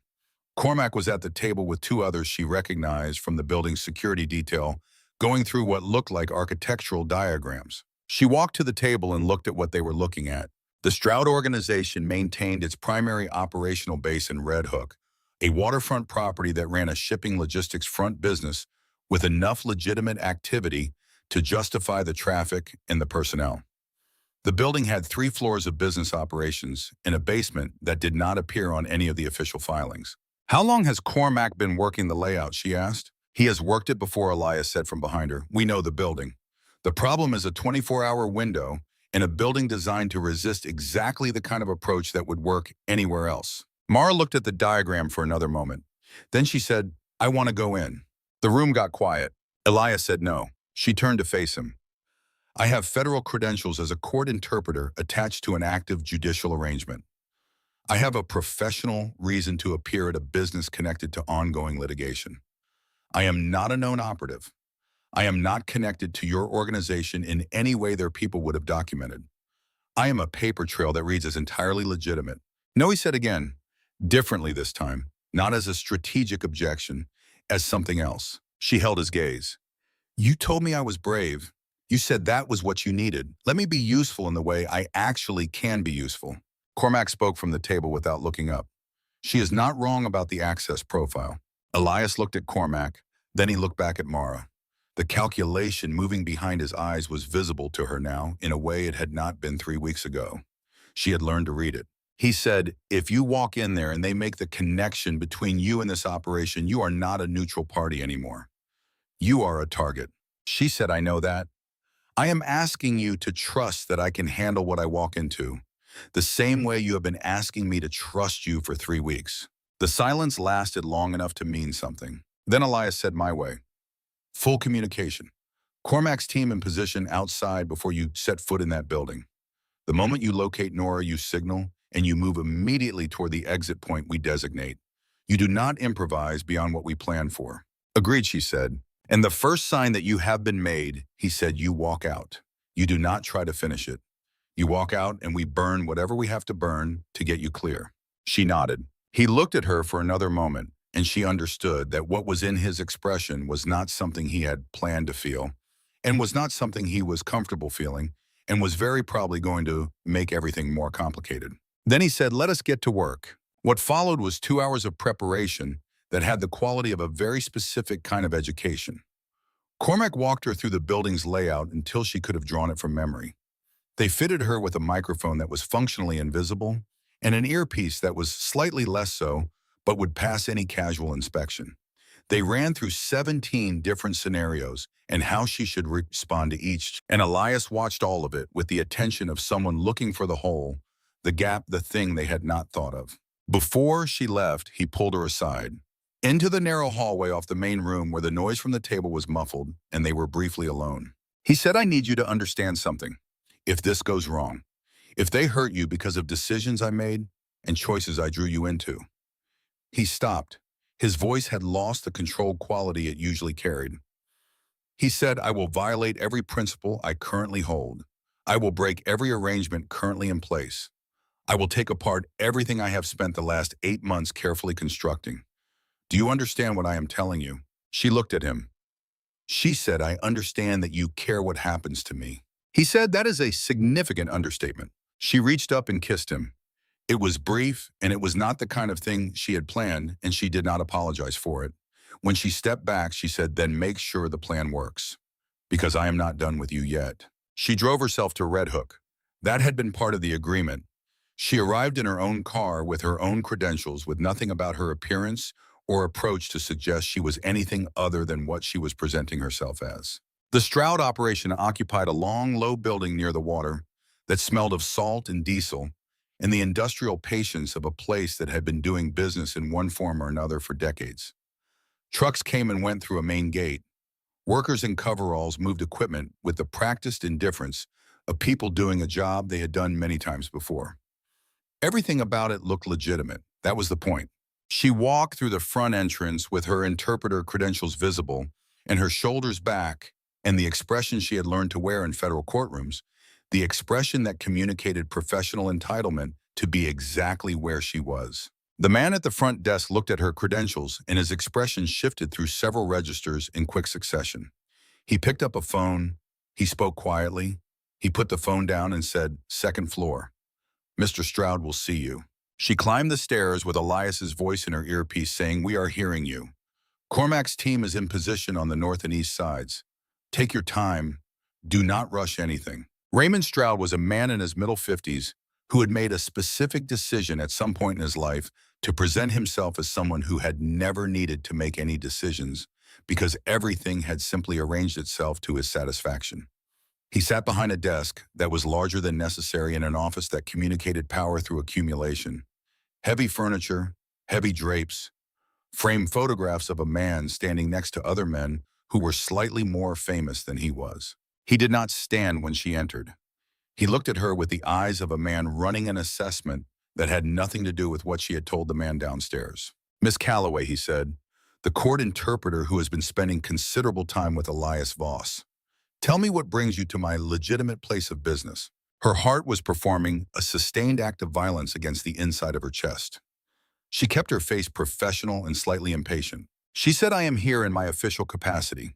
Cormac was at the table with 2 others she recognized from the building's security detail, going through what looked like architectural diagrams. She walked to the table and looked at what they were looking at. The Stroud organization maintained its primary operational base in Red Hook, a waterfront property that ran a shipping logistics front business with enough legitimate activity to justify the traffic and the personnel. The building had 3 floors of business operations and a basement that did not appear on any of the official filings. How long has Cormac been working the layout, she asked. He has worked it before, Elias said from behind her. We know the building. The problem is a 24-hour window and a building designed to resist exactly the kind of approach that would work anywhere else. Mara looked at the diagram for another moment. Then she said, I want to go in. The room got quiet. Elias said no. She turned to face him. I have federal credentials as a court interpreter attached to an active judicial arrangement. I have a professional reason to appear at a business connected to ongoing litigation. I am not a known operative. I am not connected to your organization in any way their people would have documented. I am a paper trail that reads as entirely legitimate. No, he said again, differently this time, not as a strategic objection, as something else. She held his gaze. You told me I was brave. You said that was what you needed. Let me be useful in the way I actually can be useful. Cormac spoke from the table without looking up. She is not wrong about the access profile. Elias looked at Cormac, then he looked back at Mara. The calculation moving behind his eyes was visible to her now in a way it had not been 3 weeks ago. She had learned to read it. He said, if you walk in there and they make the connection between you and this operation, you are not a neutral party anymore. You are a target. She said, I know that. I am asking you to trust that I can handle what I walk into, the same way you have been asking me to trust you for 3 weeks. The silence lasted long enough to mean something. Then Elias said, my way. Full communication. Cormac's team in position outside before you set foot in that building. The moment you locate Nora, you signal, and you move immediately toward the exit point we designate. You do not improvise beyond what we plan for. Agreed, she said. And the first sign that you have been made, he said, you walk out. You do not try to finish it. You walk out and we burn whatever we have to burn to get you clear. She nodded. He looked at her for another moment, and she understood that what was in his expression was not something he had planned to feel, and was not something he was comfortable feeling, and was very probably going to make everything more complicated. Then he said, let us get to work. What followed was 2 hours of preparation that had the quality of a very specific kind of education. Cormac walked her through the building's layout until she could have drawn it from memory. They fitted her with a microphone that was functionally invisible and an earpiece that was slightly less so, but would pass any casual inspection. They ran through 17 different scenarios and how she should respond to each, and Elias watched all of it with the attention of someone looking for the hole, the gap, the thing they had not thought of. Before she left, he pulled her aside, into the narrow hallway off the main room where the noise from the table was muffled and they were briefly alone. He said, I need you to understand something. If this goes wrong, if they hurt you because of decisions I made and choices I drew you into. He stopped. His voice had lost the controlled quality it usually carried. He said, I will violate every principle I currently hold. I will break every arrangement currently in place. I will take apart everything I have spent the last 8 months carefully constructing. Do you understand what I am telling you? She looked at him. She said, I understand that you care what happens to me. He said, that is a significant understatement. She reached up and kissed him. It was brief, and it was not the kind of thing she had planned, and she did not apologize for it. When she stepped back, she said, then make sure the plan works, because I am not done with you yet. She drove herself to Red Hook. That had been part of the agreement. She arrived in her own car with her own credentials, with nothing about her appearance or approach to suggest she was anything other than what she was presenting herself as. The Stroud operation occupied a long, low building near the water that smelled of salt and diesel, and the industrial patience of a place that had been doing business in one form or another for decades. Trucks came and went through a main gate. Workers in coveralls moved equipment with the practiced indifference of people doing a job they had done many times before. Everything about it looked legitimate. That was the point. She walked through the front entrance with her interpreter credentials visible and her shoulders back, and the expression she had learned to wear in federal courtrooms, the expression that communicated professional entitlement to be exactly where she was. The man at the front desk looked at her credentials, and his expression shifted through several registers in quick succession. He picked up a phone. He spoke quietly. He put the phone down and said, second floor. Mr. Stroud will see you. She climbed the stairs with Elias's voice in her earpiece saying, we are hearing you. Cormac's team is in position on the north and east sides. Take your time. Do not rush anything. Raymond Stroud was a man in his middle 50s who had made a specific decision at some point in his life to present himself as someone who had never needed to make any decisions because everything had simply arranged itself to his satisfaction. He sat behind a desk that was larger than necessary in an office that communicated power through accumulation. Heavy furniture, heavy drapes, framed photographs of a man standing next to other men who were slightly more famous than he was. He did not stand when she entered. He looked at her with the eyes of a man running an assessment that had nothing to do with what she had told the man downstairs. Miss Calloway, he said, the court interpreter who has been spending considerable time with Elias Voss. Tell me what brings you to my legitimate place of business. Her heart was performing a sustained act of violence against the inside of her chest. She kept her face professional and slightly impatient. She said, I am here in my official capacity.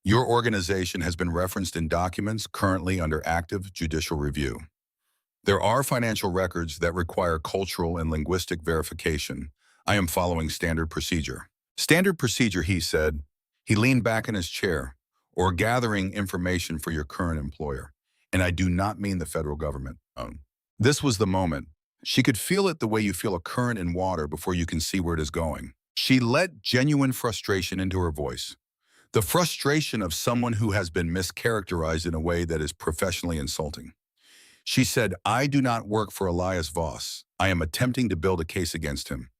Your organization has been referenced in documents currently under active judicial review. There are financial records that require cultural and linguistic verification. I am following standard procedure. Standard procedure, he said. He leaned back in his chair, or gathering information for your current employer. And I do not mean the federal government. This was the moment. She could feel it the way you feel a current in water before you can see where it is going. She let genuine frustration into her voice. The frustration of someone who has been mischaracterized in a way that is professionally insulting. She said, I do not work for Elias Voss. I am attempting to build a case against him.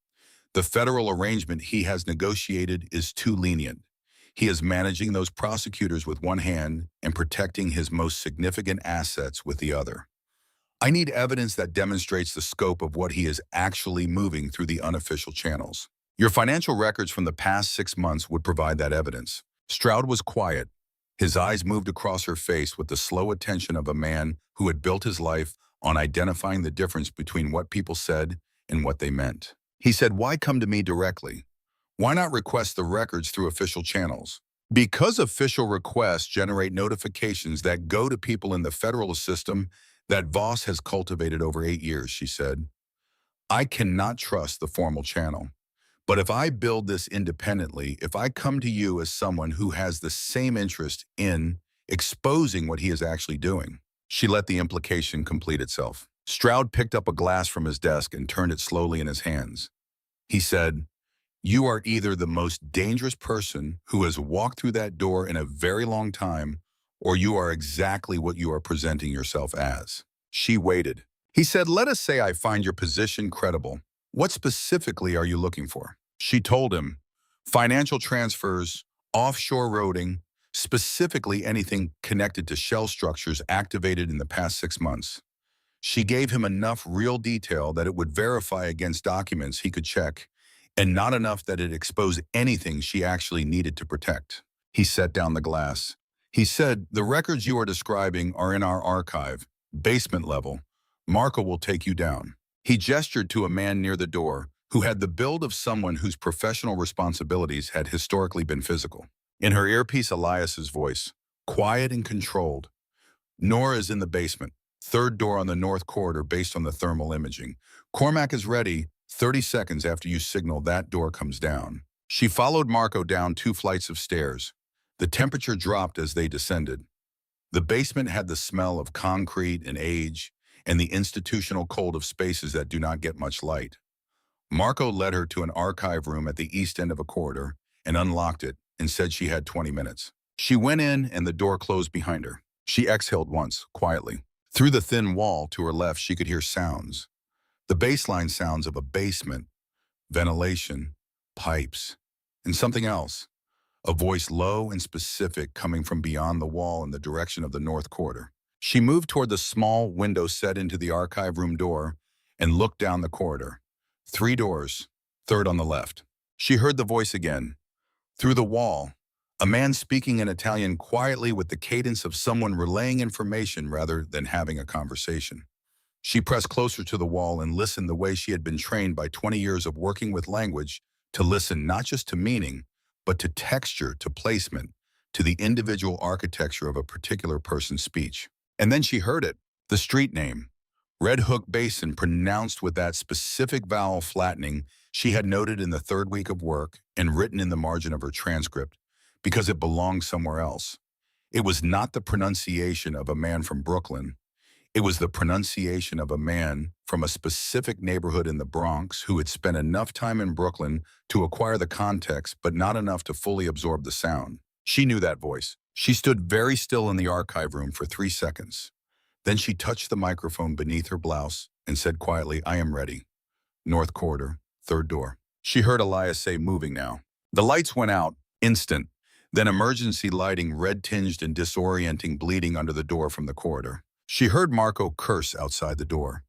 The federal arrangement he has negotiated is too lenient. He is managing those prosecutors with one hand and protecting his most significant assets with the other. I need evidence that demonstrates the scope of what he is actually moving through the unofficial channels. Your financial records from the past 6 months would provide that evidence. Stroud was quiet. His eyes moved across her face with the slow attention of a man who had built his life on identifying the difference between what people said and what they meant. He said, why come to me directly? Why not request the records through official channels? Because official requests generate notifications that go to people in the federal system that Voss has cultivated over 8 years, she said. I cannot trust the formal channel. But if I build this independently, if I come to you as someone who has the same interest in exposing what he is actually doing, she let the implication complete itself. Stroud picked up a glass from his desk and turned it slowly in his hands. He said, you are either the most dangerous person who has walked through that door in a very long time, or you are exactly what you are presenting yourself as. She waited. He said, let us say I find your position credible. What specifically are you looking for? She told him, financial transfers, offshore roading, specifically anything connected to shell structures activated in the past 6 months. She gave him enough real detail that it would verify against documents he could check, and not enough that it exposed anything she actually needed to protect. He set down the glass. He said, the records you are describing are in our archive, basement level. Marco will take you down. He gestured to a man near the door who had the build of someone whose professional responsibilities had historically been physical. In her earpiece, Elias's voice, quiet and controlled. Nora is in the basement, third door on the north corridor based on the thermal imaging. Cormac is ready 30 seconds after you signal that door comes down. She followed Marco down 2 flights of stairs. The temperature dropped as they descended. The basement had the smell of concrete and age, and the institutional cold of spaces that do not get much light. Marco led her to an archive room at the east end of a corridor and unlocked it and said she had 20 minutes. She went in and the door closed behind her. She exhaled once, quietly. Through the thin wall to her left, she could hear sounds. The baseline sounds of a basement, ventilation, pipes, and something else. A voice low and specific coming from beyond the wall in the direction of the north corridor. She moved toward the small window set into the archive room door and looked down the corridor. 3 doors, third on the left. She heard the voice again. Through the wall, a man speaking in Italian quietly with the cadence of someone relaying information rather than having a conversation. She pressed closer to the wall and listened the way she had been trained by 20 years of working with language to listen not just to meaning, but to texture, to placement, to the individual architecture of a particular person's speech. And then she heard it, the street name, Red Hook Basin, pronounced with that specific vowel flattening she had noted in the 3rd week of work and written in the margin of her transcript, because it belonged somewhere else. It was not the pronunciation of a man from Brooklyn. It was the pronunciation of a man from a specific neighborhood in the Bronx who had spent enough time in Brooklyn to acquire the context, but not enough to fully absorb the sound. She knew that voice. She stood very still in the archive room for 3 seconds. Then she touched the microphone beneath her blouse and said quietly, I am ready. North corridor, 3rd door. She heard Elias say, moving now. The lights went out, instant. Then emergency lighting, red-tinged and disorienting, bleeding under the door from the corridor. She heard Marco curse outside the door.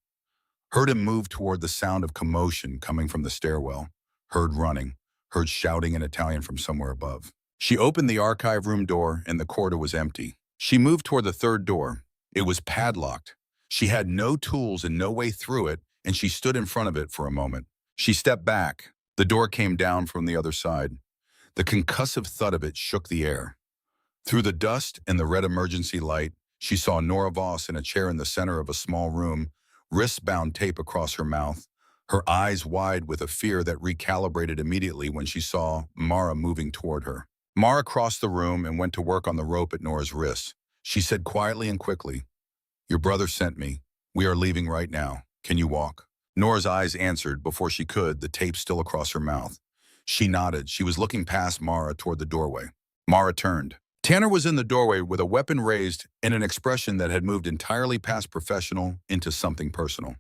Heard him move toward the sound of commotion coming from the stairwell. Heard running. heard shouting in Italian from somewhere above. She opened the archive room door and the corridor was empty. She moved toward the third door. It was padlocked. She had no tools and no way through it, and she stood in front of it for a moment. She stepped back. The door came down from the other side. The concussive thud of it shook the air. Through the dust and the red emergency light, she saw Nora Voss in a chair in the center of a small room, wrists bound tape across her mouth, her eyes wide with a fear that recalibrated immediately when she saw Mara moving toward her. Mara crossed the room and went to work on the rope at Nora's wrists. She said quietly and quickly, "Your brother sent me. We are leaving right now. Can you walk?" Nora's eyes answered before she could, the tape still across her mouth. She nodded. She was looking past Mara toward the doorway. Mara turned. Tanner was in the doorway with a weapon raised and an expression that had moved entirely past professional into something personal.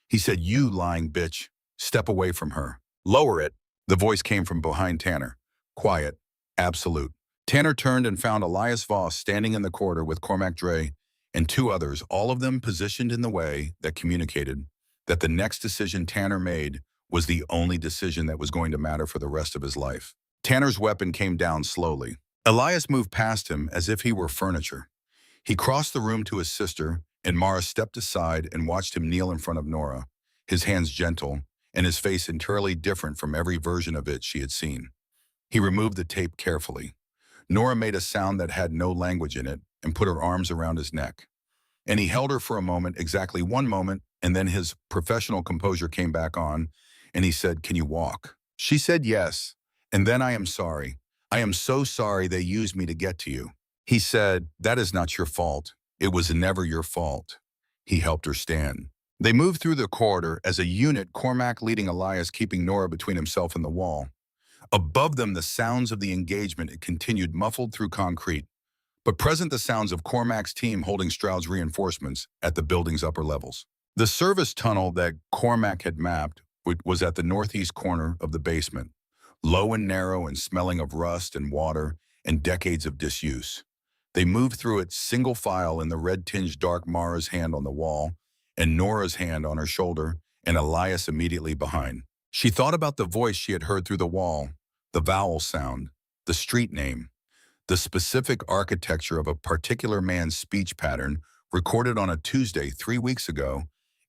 He said, "You lying bitch. Step away from her. Lower it." The voice came from behind Tanner. Quiet. Absolute. Tanner turned and found Elias Voss standing in the corridor with Cormac Dre and two others, all of them positioned in the way that communicated that the next decision Tanner made was the only decision that was going to matter for the rest of his life. Tanner's weapon came down slowly. Elias moved past him as if he were furniture. He crossed the room to his sister, and Mara stepped aside and watched him kneel in front of Nora, his hands gentle and his face entirely different from every version of it she had seen. He removed the tape carefully. Nora made a sound that had no language in it and put her arms around his neck. And he held her for a moment, exactly 1 moment, and then his professional composure came back on, and he said, "Can you walk?" She said yes, and then, "I am sorry. I am so sorry they used me to get to you." He said, "That is not your fault. It was never your fault." He helped her stand. They moved through the corridor as a unit, Cormac leading Elias, keeping Nora between himself and the wall. Above them, the sounds of the engagement had continued muffled through concrete, but present the sounds of Cormac's team holding Stroud's reinforcements at the building's upper levels. The service tunnel that Cormac had mapped was at the northeast corner of the basement, low and narrow and smelling of rust and water and decades of disuse. They moved through it single file in the red-tinged dark, Mara's hand on the wall and Nora's hand on her shoulder and Elias immediately behind. She thought about the voice she had heard through the wall, the vowel sound, the street name, the specific architecture of a particular man's speech pattern recorded on a Tuesday 3 weeks ago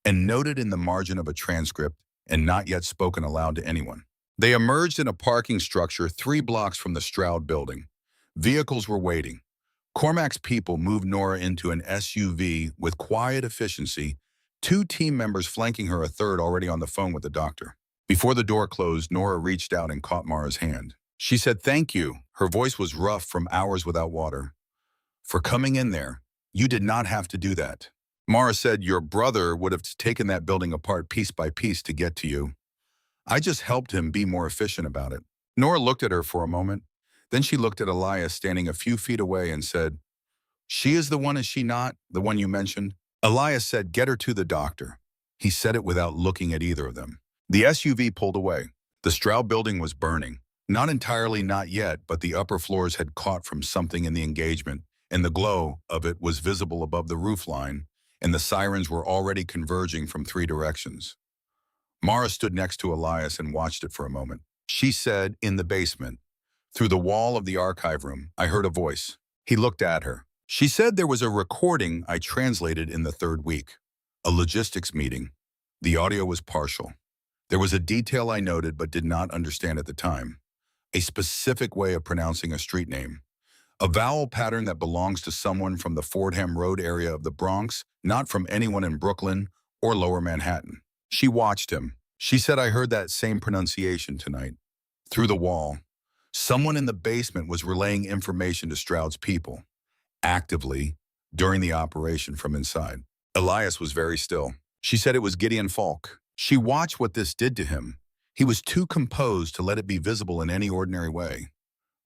and noted in the margin of a transcript and not yet spoken aloud to anyone. They emerged in a parking structure 3 blocks from the Stroud building. Vehicles were waiting. Cormac's people moved Nora into an SUV with quiet efficiency, 2 team members flanking her, a third already on the phone with the doctor. Before the door closed, Nora reached out and caught Mara's hand. She said, "Thank you." Her voice was rough from hours without water. "For coming in there. You did not have to do that." Mara said, "Your brother would have taken that building apart piece by piece to get to you. I just helped him be more efficient about it." Nora looked at her for a moment. Then she looked at Elias standing a few feet away and said, "She is the one, is she not? The one you mentioned?" Elias said, "Get her to the doctor." He said it without looking at either of them. The SUV pulled away. The Stroud building was burning. Not entirely, not yet, but the upper floors had caught from something in the engagement, and the glow of it was visible above the roofline, and the sirens were already converging from 3 directions. Mara stood next to Elias and watched it for a moment. She said, "In the basement, through the wall of the archive room, I heard a voice." He looked at her. She said, "There was a recording I translated in the 3rd week, a logistics meeting. The audio was partial. There was a detail I noted but did not understand at the time. A specific way of pronouncing a street name. A vowel pattern that belongs to someone from the Fordham Road area of the Bronx, not from anyone in Brooklyn or Lower Manhattan." She watched him. She said, "I heard that same pronunciation tonight. Through the wall. Someone in the basement was relaying information to Stroud's people, actively, during the operation from inside." Elias was very still. She said it was Gideon Falk. She watched what this did to him. He was too composed to let it be visible in any ordinary way.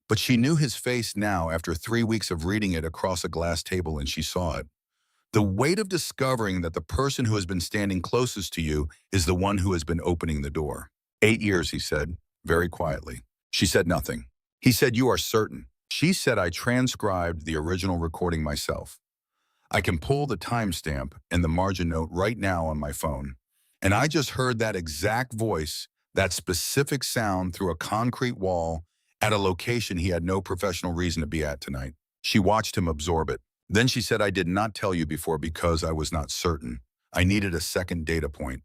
But she knew his face now after 3 weeks of reading it across a glass table, and she saw it. The weight of discovering that the person who has been standing closest to you is the one who has been opening the door. 8 years, he said, very quietly. She said nothing. He said, "You are certain?" She said, "I transcribed the original recording myself. I can pull the timestamp and the margin note right now on my phone. And I just heard that exact voice That specific sound through a concrete wall at a location he had no professional reason to be at tonight. She watched him absorb it. Then she said, I did not tell you before because I was not certain. I needed a second data point.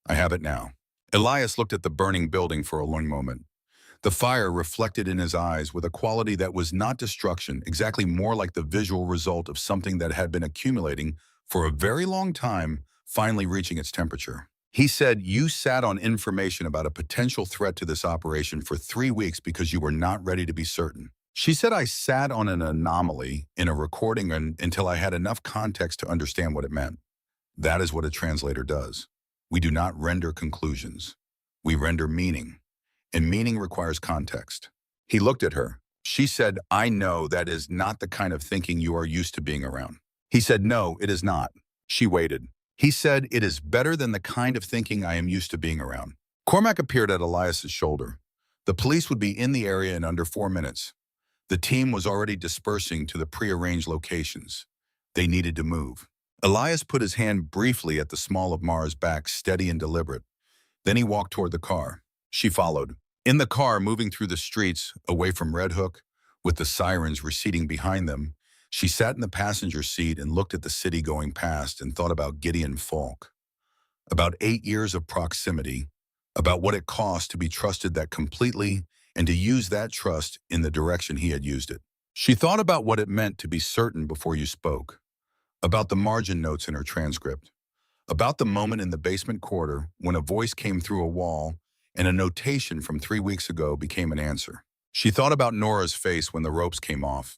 I have it now. Elias looked at the burning building for a long moment. The fire reflected in his eyes with a quality that was not destruction, exactly more like the visual result of something that had been accumulating for a very long time, finally reaching its temperature. He said, you sat on information about a potential threat to this operation for 3 weeks because you were not ready to be certain. She said, I sat on an anomaly in a recording until I had enough context to understand what it meant. That is what a translator does. We do not render conclusions. We render meaning, and meaning requires context. He looked at her. She said, I know that is not the kind of thinking you are used to being around. He said, no, it is not. She waited. He said, it is better than the kind of thinking I am used to being around. Cormac appeared at Elias's shoulder. The police would be in the area in under 4 minutes. The team was already dispersing to the prearranged locations. They needed to move. Elias put his hand briefly at the small of Mara's back, steady and deliberate. Then he walked toward the car. She followed. In the car, moving through the streets, away from Red Hook, with the sirens receding behind them, she sat in the passenger seat and looked at the city going past and thought about Gideon Falk. About 8 years of proximity, about what it cost to be trusted that completely and to use that trust in the direction he had used it. She thought about what it meant to be certain before you spoke, about the margin notes in her transcript, about the moment in the basement corridor when a voice came through a wall and a notation from 3 weeks ago became an answer. She thought about Nora's face when the ropes came off,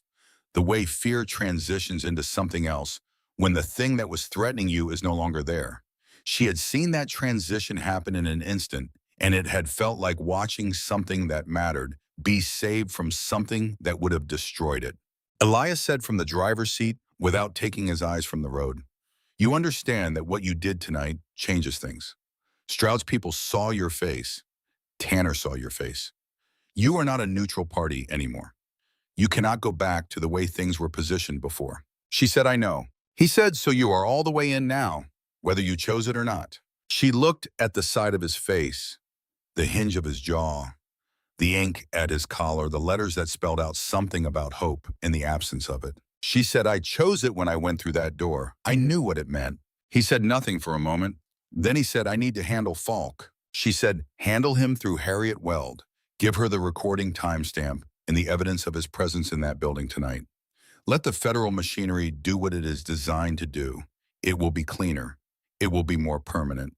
the way fear transitions into something else when the thing that was threatening you is no longer there. She had seen that transition happen in an instant, and it had felt like watching something that mattered be saved from something that would have destroyed it. Elias said from the driver's seat, without taking his eyes from the road, you understand that what you did tonight changes things. Stroud's people saw your face. Tanner saw your face. You are not a neutral party anymore. You cannot go back to the way things were positioned before. She said, I know. He said, so you are all the way in now, whether you chose it or not. She looked at the side of his face, the hinge of his jaw, the ink at his collar, the letters that spelled out something about hope in the absence of it. She said, I chose it when I went through that door. I knew what it meant. He said nothing for a moment. Then he said, I need to handle Falk. She said, handle him through Harriet Weld. Give her the recording timestamp and the evidence of his presence in that building tonight. Let the federal machinery do what it is designed to do. It will be cleaner. It will be more permanent.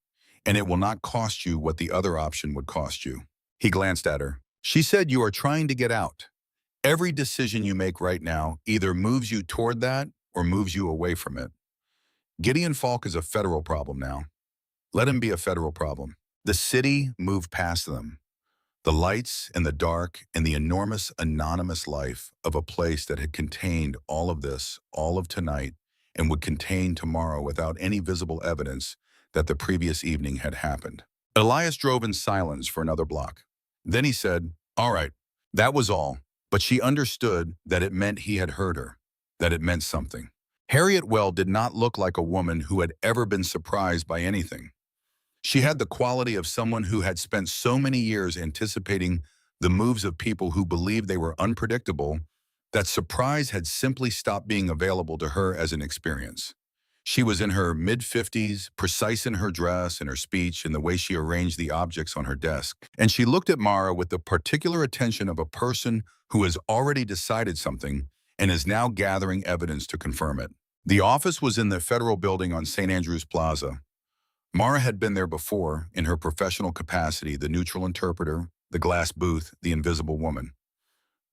And it will not cost you what the other option would cost you. He glanced at her. She said, you are trying to get out. Every decision you make right now either moves you toward that or moves you away from it. Gideon Falk is a federal problem now. Let him be a federal problem. The city moved past them. The lights and the dark and the enormous anonymous life of a place that had contained all of this, all of tonight, and would contain tomorrow without any visible evidence that the previous evening had happened. Elias drove in silence for another block. Then he said, all right, that was all. But she understood that it meant he had heard her, that it meant something. Harriet Weld did not look like a woman who had ever been surprised by anything. She had the quality of someone who had spent so many years anticipating the moves of people who believed they were unpredictable that surprise had simply stopped being available to her as an experience. She was in her mid-50s, precise in her dress and her speech and the way she arranged the objects on her desk. And she looked at Mara with the particular attention of a person who has already decided something and is now gathering evidence to confirm it. The office was in the federal building on St. Andrews Plaza. Mara had been there before in her professional capacity, the neutral interpreter, the glass booth, the invisible woman.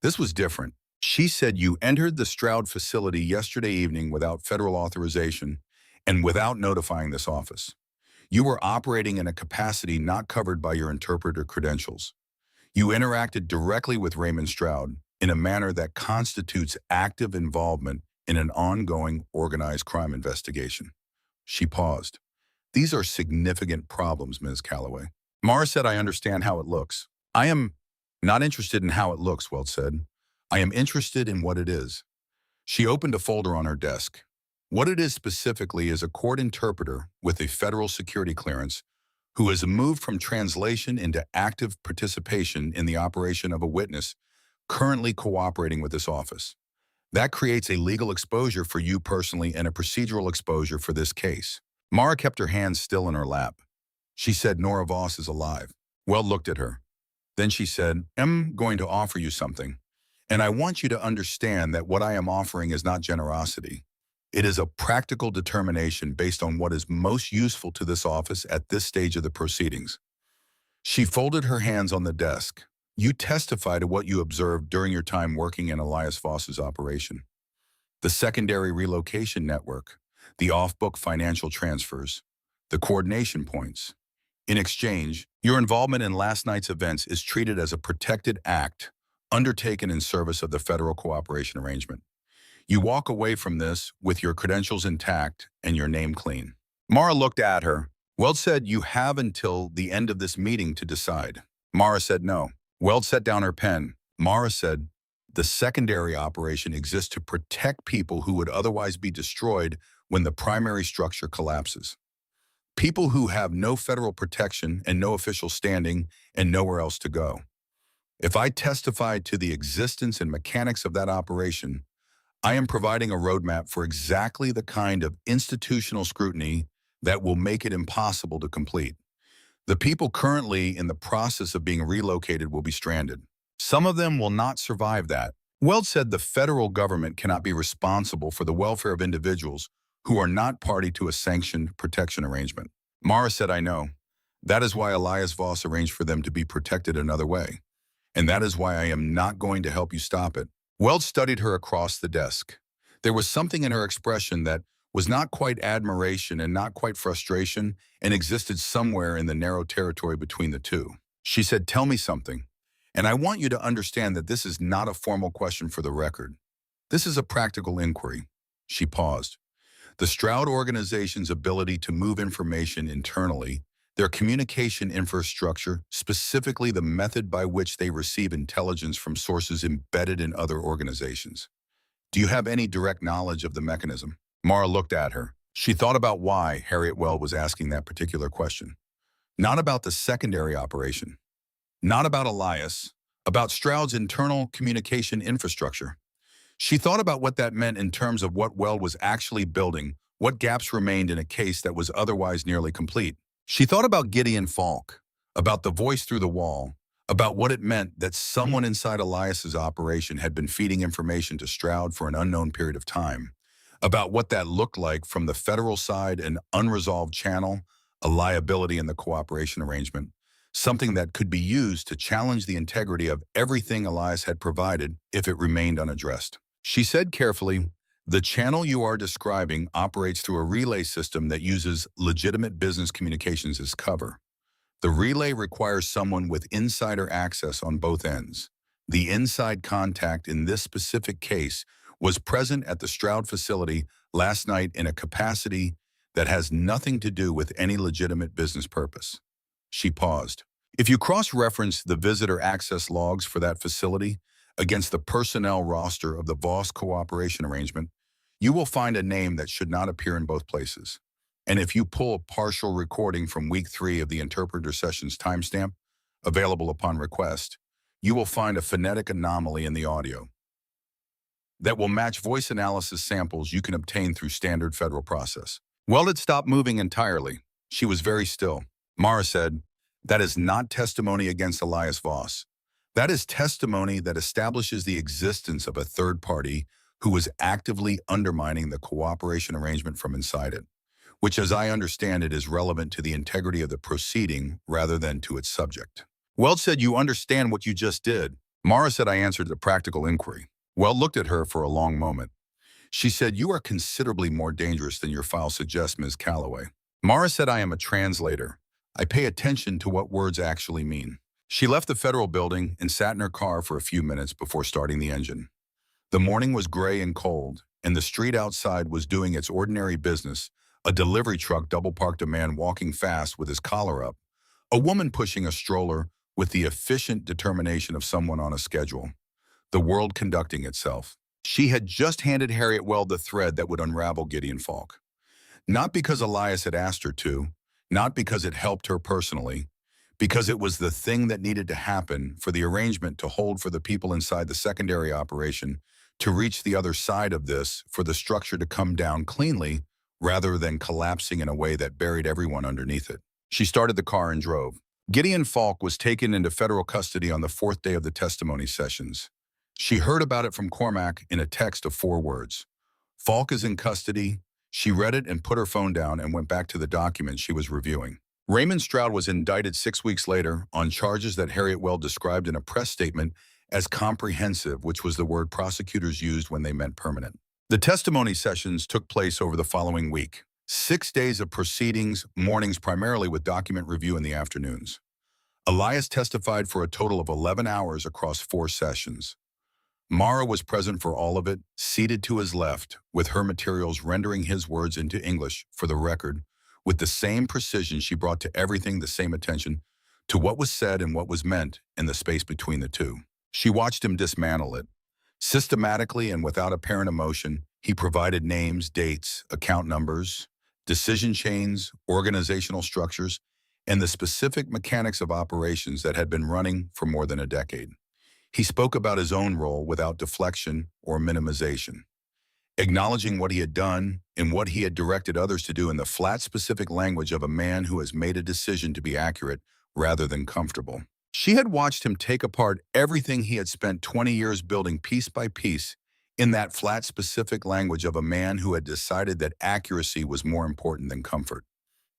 This was different. She said you entered the Stroud facility yesterday evening without federal authorization and without notifying this office. You were operating in a capacity not covered by your interpreter credentials. You interacted directly with Raymond Stroud in a manner that constitutes active involvement in an ongoing organized crime investigation. She paused. These are significant problems, Ms. Calloway. Mara said, I understand how it looks. I am not interested in how it looks, Weld said. I am interested in what it is. She opened a folder on her desk. What it is specifically is a court interpreter with a federal security clearance who has moved from translation into active participation in the operation of a witness currently cooperating with this office. That creates a legal exposure for you personally and a procedural exposure for this case. Mara kept her hands still in her lap. She said, Nora Voss is alive. Weld looked at her. Then she said, I'm going to offer you something. And I want you to understand that what I am offering is not generosity. It is a practical determination based on what is most useful to this office at this stage of the proceedings. She folded her hands on the desk. You testify to what you observed during your time working in Elias Voss's operation. The secondary relocation network, the off-book financial transfers, the coordination points. In exchange, your involvement in last night's events is treated as a protected act undertaken in service of the federal cooperation arrangement. You walk away from this with your credentials intact and your name clean. Mara looked at her. Weld said, you have until the end of this meeting to decide. Mara said no. Weld set down her pen. Mara said, the secondary operation exists to protect people who would otherwise be destroyed when the primary structure collapses. People who have no federal protection and no official standing and nowhere else to go. If I testify to the existence and mechanics of that operation, I am providing a roadmap for exactly the kind of institutional scrutiny that will make it impossible to complete. The people currently in the process of being relocated will be stranded. Some of them will not survive that. Weld said the federal government cannot be responsible for the welfare of individuals who are not party to a sanctioned protection arrangement. Mara said, I know. That is why Elias Voss arranged for them to be protected another way. And that is why I am not going to help you stop it. Weld studied her across the desk. There was something in her expression that was not quite admiration and not quite frustration and existed somewhere in the narrow territory between the two. She said, tell me something. And I want you to understand that this is not a formal question for the record. This is a practical inquiry. She paused. The Stroud organization's ability to move information internally, their communication infrastructure, specifically the method by which they receive intelligence from sources embedded in other organizations. Do you have any direct knowledge of the mechanism? Mara looked at her. She thought about why Harriet Weld was asking that particular question. Not about the secondary operation. Not about Elias. About Stroud's internal communication infrastructure. She thought about what that meant in terms of what Weld was actually building, what gaps remained in a case that was otherwise nearly complete. She thought about Gideon Falk, about the voice through the wall, about what it meant that someone inside Elias's operation had been feeding information to Stroud for an unknown period of time, about what that looked like from the federal side, an unresolved channel, a liability in the cooperation arrangement, something that could be used to challenge the integrity of everything Elias had provided if it remained unaddressed. She said carefully, the channel you are describing operates through a relay system that uses legitimate business communications as cover. The relay requires someone with insider access on both ends. The inside contact in this specific case was present at the Stroud facility last night in a capacity that has nothing to do with any legitimate business purpose. She paused. If you cross-reference the visitor access logs for that facility against the personnel roster of the Voss cooperation arrangement, you will find a name that should not appear in both places. And if you pull a partial recording from week 3 of the interpreter session's timestamp, available upon request, you will find a phonetic anomaly in the audio that will match voice analysis samples you can obtain through standard federal process. Weld had stopped moving entirely. She was very still. Mara said, that is not testimony against Elias Voss. That is testimony that establishes the existence of a third party who was actively undermining the cooperation arrangement from inside it, which as I understand it is relevant to the integrity of the proceeding rather than to its subject. Weld said, you understand what you just did. Mara said, I answered the practical inquiry. Weld looked at her for a long moment. She said, you are considerably more dangerous than your file suggests, Ms. Calloway. Mara said, I am a translator. I pay attention to what words actually mean. She left the federal building and sat in her car for a few minutes before starting the engine. The morning was gray and cold, and the street outside was doing its ordinary business. A delivery truck double-parked a man walking fast with his collar up, a woman pushing a stroller with the efficient determination of someone on a schedule. The world conducting itself. She had just handed Harriet Weld the thread that would unravel Gideon Falk. Not because Elias had asked her to, not because it helped her personally, because it was the thing that needed to happen for the arrangement to hold for the people inside the secondary operation to reach the other side of this, for the structure to come down cleanly rather than collapsing in a way that buried everyone underneath it. She started the car and drove. Gideon Falk was taken into federal custody on the fourth day of the testimony sessions. She heard about it from Cormac in a text of 4 words. Falk is in custody. She read it and put her phone down and went back to the document she was reviewing. Raymond Stroud was indicted 6 weeks later on charges that Harriet Well described in a press statement as comprehensive, which was the word prosecutors used when they meant permanent. The testimony sessions took place over the following week. 6 days of proceedings, mornings primarily with document review in the afternoons. Elias testified for a total of 11 hours across 4 sessions. Mara was present for all of it, seated to his left, with her materials rendering his words into English, for the record, with the same precision she brought to everything, the same attention to what was said and what was meant in the space between the two. She watched him dismantle it. Systematically and without apparent emotion, he provided names, dates, account numbers, decision chains, organizational structures, and the specific mechanics of operations that had been running for more than a decade. He spoke about his own role without deflection or minimization, acknowledging what he had done and what he had directed others to do in the flat, specific language of a man who has made a decision to be accurate rather than comfortable. She had watched him take apart everything he had spent 20 years building piece by piece in that flat, specific language of a man who had decided that accuracy was more important than comfort.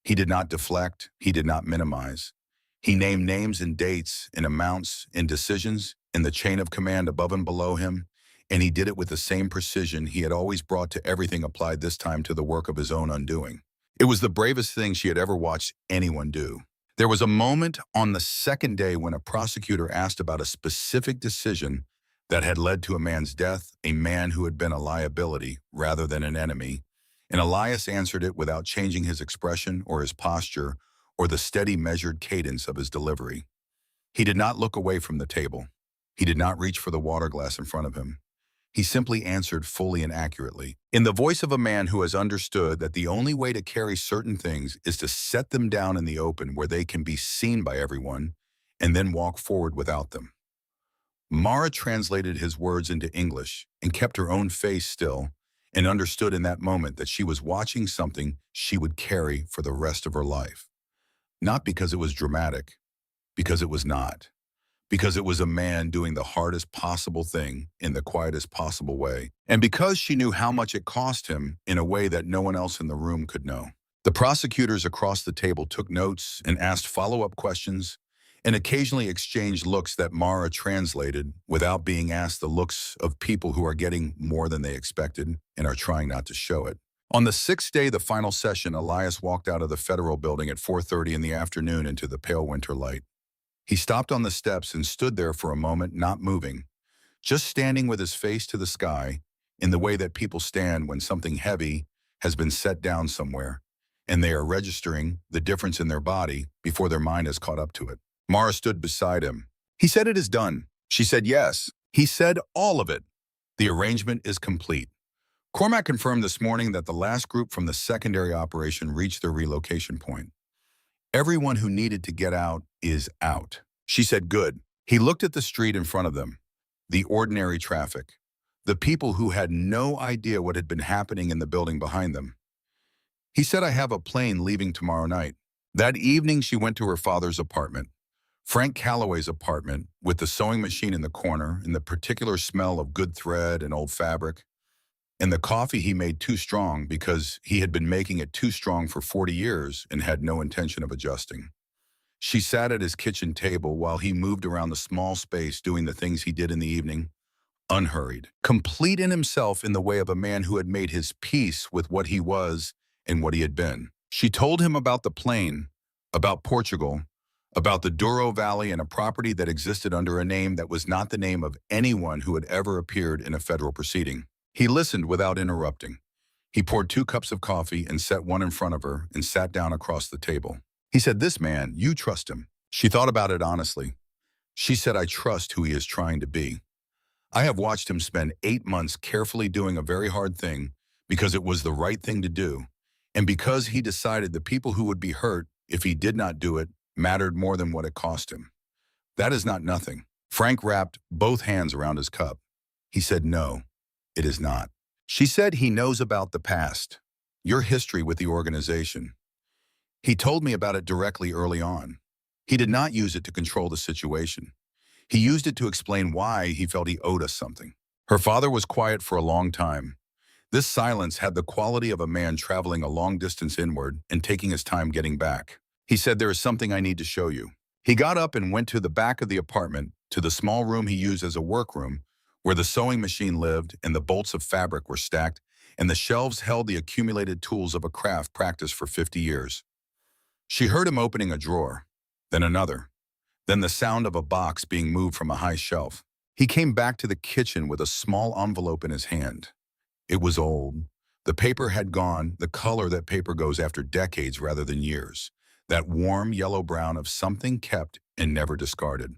He did not deflect. He did not minimize. He named names and dates and amounts and decisions in the chain of command above and below him, and he did it with the same precision he had always brought to everything, applied this time to the work of his own undoing. It was the bravest thing she had ever watched anyone do. There was a moment on the second day when a prosecutor asked about a specific decision that had led to a man's death, a man who had been a liability rather than an enemy, and Elias answered it without changing his expression or his posture or the steady, measured cadence of his delivery. He did not look away from the table. He did not reach for the water glass in front of him. He simply answered fully and accurately, in the voice of a man who has understood that the only way to carry certain things is to set them down in the open where they can be seen by everyone, and then walk forward without them. Mara translated his words into English and kept her own face still, and understood in that moment that she was watching something she would carry for the rest of her life. Not because it was dramatic, because it was not. Because it was a man doing the hardest possible thing in the quietest possible way, and because she knew how much it cost him in a way that no one else in the room could know. The prosecutors across the table took notes and asked follow-up questions, and occasionally exchanged looks that Mara translated without being asked, the looks of people who are getting more than they expected and are trying not to show it. On the 6th day, the final session, Elias walked out of the federal building at 4:30 in the afternoon into the pale winter light. He stopped on the steps and stood there for a moment, not moving, just standing with his face to the sky in the way that people stand when something heavy has been set down somewhere, and they are registering the difference in their body before their mind has caught up to it. Mara stood beside him. He said, "It is done." She said, "Yes." He said, "All of it. The arrangement is complete." Cormac confirmed this morning that the last group from the secondary operation reached their relocation point. Everyone who needed to get out is out. She said, "Good." He looked at the street in front of them, the ordinary traffic, the people who had no idea what had been happening in the building behind them. He said, "I have a plane leaving tomorrow night." That evening, she went to her father's apartment, Frank Calloway's apartment, with the sewing machine in the corner and the particular smell of good thread and old fabric, and the coffee he made too strong because he had been making it too strong for 40 years and had no intention of adjusting. She sat at his kitchen table while he moved around the small space doing the things he did in the evening, unhurried, complete in himself in the way of a man who had made his peace with what he was and what he had been. She told him about the plane, about Portugal, about the Douro Valley and a property that existed under a name that was not the name of anyone who had ever appeared in a federal proceeding. He listened without interrupting. He poured 2 cups of coffee and set one in front of her and sat down across the table. He said, "This man, you trust him." She thought about it honestly. She said, "I trust who he is trying to be. I have watched him spend 8 months carefully doing a very hard thing because it was the right thing to do, and because he decided the people who would be hurt if he did not do it, mattered more than what it cost him. That is not nothing. Frank wrapped both hands around his cup. He said, no, it is not. She said he knows about the past, your history with the organization. He told me about it directly early on. He did not use it to control the situation. He used it to explain why he felt he owed us something. Her father was quiet for a long time. This silence had the quality of a man traveling a long distance inward and taking his time getting back. He said, there is something I need to show you. He got up and went to the back of the apartment, to the small room he used as a workroom, where the sewing machine lived and the bolts of fabric were stacked, and the shelves held the accumulated tools of a craft practiced for 50 years. She heard him opening a drawer, then another, then the sound of a box being moved from a high shelf. He came back to the kitchen with a small envelope in his hand. It was old. The paper had gone, the color that paper goes after decades rather than years. That warm yellow-brown of something kept and never discarded.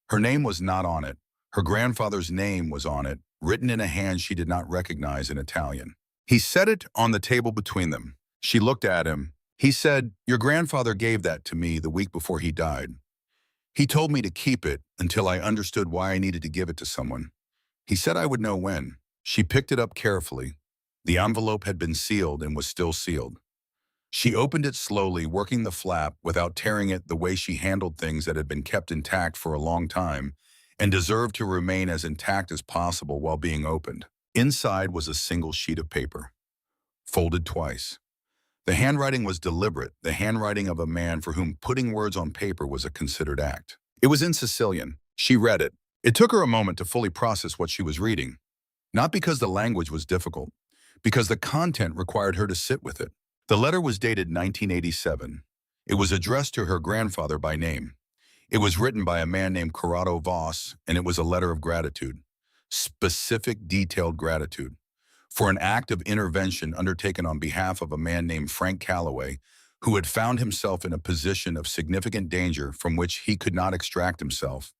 Her name was not on it. Her grandfather's name was on it, written in a hand she did not recognize in Italian. He set it on the table between them. She looked at him. He said, your grandfather gave that to me the week before he died. He told me to keep it until I understood why I needed to give it to someone. He said I would know when. She picked it up carefully. The envelope had been sealed and was still sealed. She opened it slowly, working the flap without tearing it, the way she handled things that had been kept intact for a long time and deserved to remain as intact as possible while being opened. Inside was a single sheet of paper, folded twice. The handwriting was deliberate, the handwriting of a man for whom putting words on paper was a considered act. It was in Sicilian. She read it. It took her a moment to fully process what she was reading. Not because the language was difficult, because the content required her to sit with it. The letter was dated 1987. It was addressed to her grandfather by name. It was written by a man named Corrado Voss, and it was a letter of gratitude. Specific, detailed gratitude. For an act of intervention undertaken on behalf of a man named Frank Calloway, who had found himself in a position of significant danger from which he could not extract himself,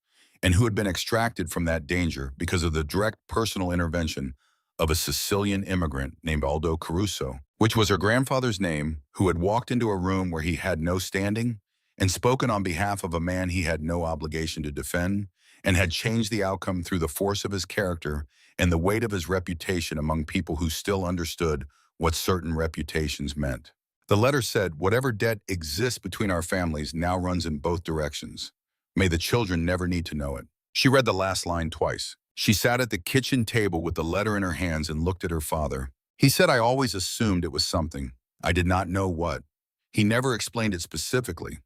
and who had been extracted from that danger because of the direct personal intervention of a Sicilian immigrant named Aldo Caruso, which was her grandfather's name, who had walked into a room where he had no standing and spoken on behalf of a man he had no obligation to defend, and had changed the outcome through the force of his character and the weight of his reputation among people who still understood what certain reputations meant. The letter said, whatever debt exists between our families now runs in both directions. May the children never need to know it. She read the last line twice. She sat at the kitchen table with the letter in her hands and looked at her father. He said, I always assumed it was something. I did not know what. He never explained it specifically.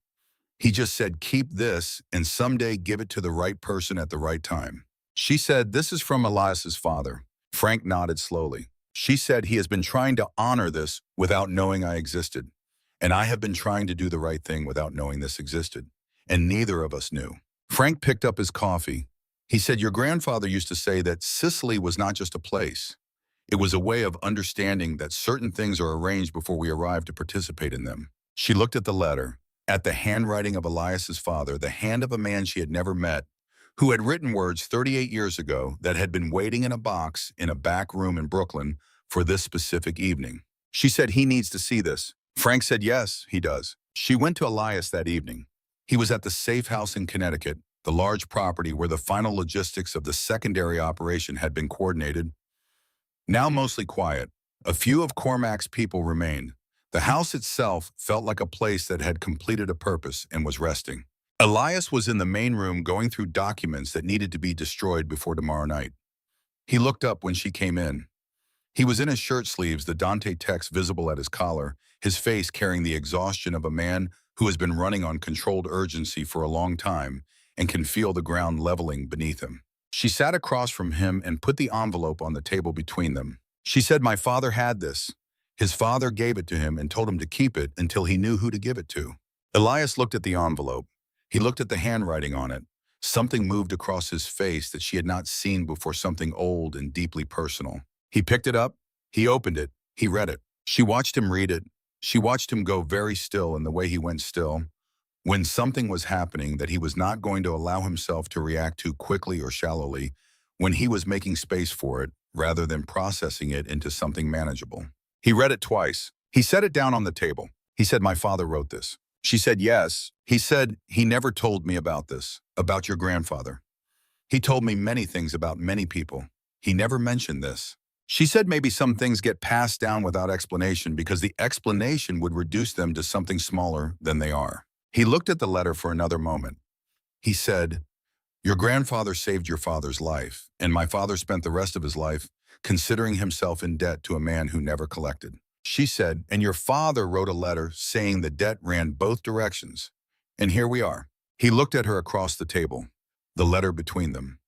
He just said, keep this and someday give it to the right person at the right time. She said, this is from Elias's father. Frank nodded slowly. She said, he has been trying to honor this without knowing I existed. And I have been trying to do the right thing without knowing this existed. And neither of us knew. Frank picked up his coffee. He said, your grandfather used to say that Sicily was not just a place. It was a way of understanding that certain things are arranged before we arrive to participate in them. She looked at the letter, at the handwriting of Elias's father, the hand of a man she had never met, who had written words 38 years ago that had been waiting in a box in a back room in Brooklyn for this specific evening. She said, he needs to see this. Frank said, yes, he does. She went to Elias that evening. He was at the safe house in Connecticut, the large property where the final logistics of the secondary operation had been coordinated. Now mostly quiet, a few of Cormac's people remained. The house itself felt like a place that had completed a purpose and was resting. Elias was in the main room going through documents that needed to be destroyed before tomorrow night. He looked up when she came in. He was in his shirt sleeves, the Dante text visible at his collar, his face carrying the exhaustion of a man who has been running on controlled urgency for a long time and can feel the ground leveling beneath him. She sat across from him and put the envelope on the table between them. She said, my father had this. His father gave it to him and told him to keep it until he knew who to give it to. Elias looked at the envelope. He looked at the handwriting on it. Something moved across his face that she had not seen before, something old and deeply personal. He picked it up. He opened it. He read it. She watched him read it. She watched him go very still in the way he went still, when something was happening that he was not going to allow himself to react to quickly or shallowly, when he was making space for it rather than processing it into something manageable. He read it twice. He set it down on the table. He said, my father wrote this. She said, yes. He said, he never told me about this, about your grandfather. He told me many things about many people. He never mentioned this. She said maybe some things get passed down without explanation because the explanation would reduce them to something smaller than they are. He looked at the letter for another moment. He said, your grandfather saved your father's life, and my father spent the rest of his life considering himself in debt to a man who never collected. She said, and your father wrote a letter saying the debt ran both directions. And here we are. He looked at her across the table, the letter between them.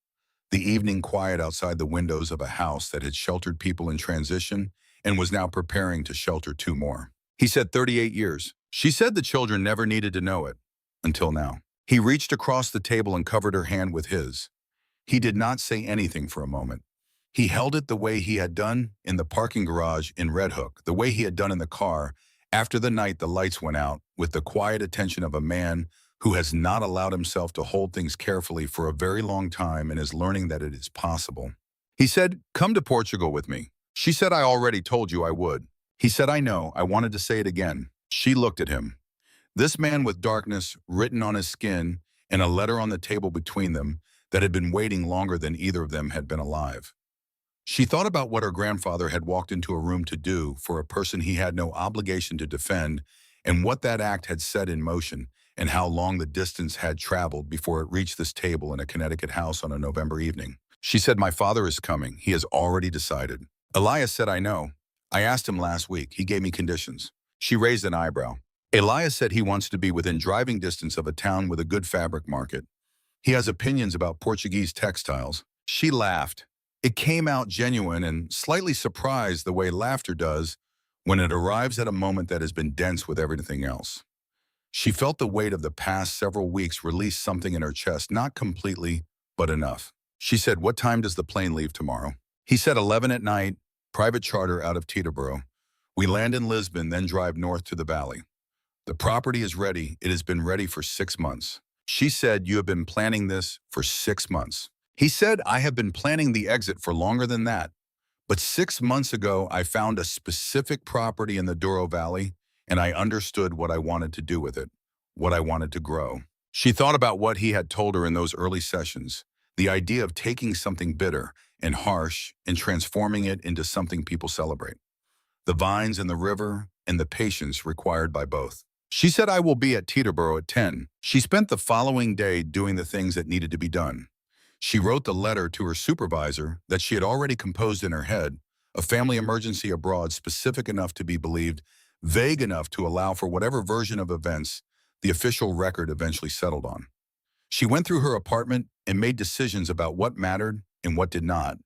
The evening quiet outside the windows of a house that had sheltered people in transition and was now preparing to shelter two more. He said 38 years. She said the children never needed to know it, until now. He reached across the table and covered her hand with his. He did not say anything for a moment. He held it the way he had done in the parking garage in Red Hook, the way he had done in the car after the night the lights went out, with the quiet attention of a man who has not allowed himself to hold things carefully for a very long time and is learning that it is possible. He said, come to Portugal with me. She said, I already told you I would. He said, I know. I wanted to say it again. She looked at him. This man with darkness written on his skin and a letter on the table between them that had been waiting longer than either of them had been alive. She thought about what her grandfather had walked into a room to do for a person he had no obligation to defend, and what that act had set in motion, and how long the distance had traveled before it reached this table in a Connecticut house on a November evening. She said, my father is coming. He has already decided. Elias said, I know. I asked him last week. He gave me conditions. She raised an eyebrow. Elias said he wants to be within driving distance of a town with a good fabric market. He has opinions about Portuguese textiles. She laughed. It came out genuine and slightly surprised the way laughter does when it arrives at a moment that has been dense with everything else. She felt the weight of the past several weeks release something in her chest, not completely, but enough. She said, what time does the plane leave tomorrow? He said 11 at night, private charter out of Teterboro. We land in Lisbon, then drive north to the valley. The property is ready. It has been ready for 6 months. She said, you have been planning this for 6 months. He said, I have been planning the exit for longer than that. But 6 months ago, I found a specific property in the Douro Valley, and I understood what I wanted to do with it, what I wanted to grow. She thought about what he had told her in those early sessions, the idea of taking something bitter and harsh and transforming it into something people celebrate. The vines and the river and the patience required by both. She said, I will be at Teterboro at 10. She spent the following day doing the things that needed to be done. She wrote the letter to her supervisor that she had already composed in her head, a family emergency abroad specific enough to be believed, vague enough to allow for whatever version of events the official record eventually settled on. She went through her apartment and made decisions about what mattered and what did not,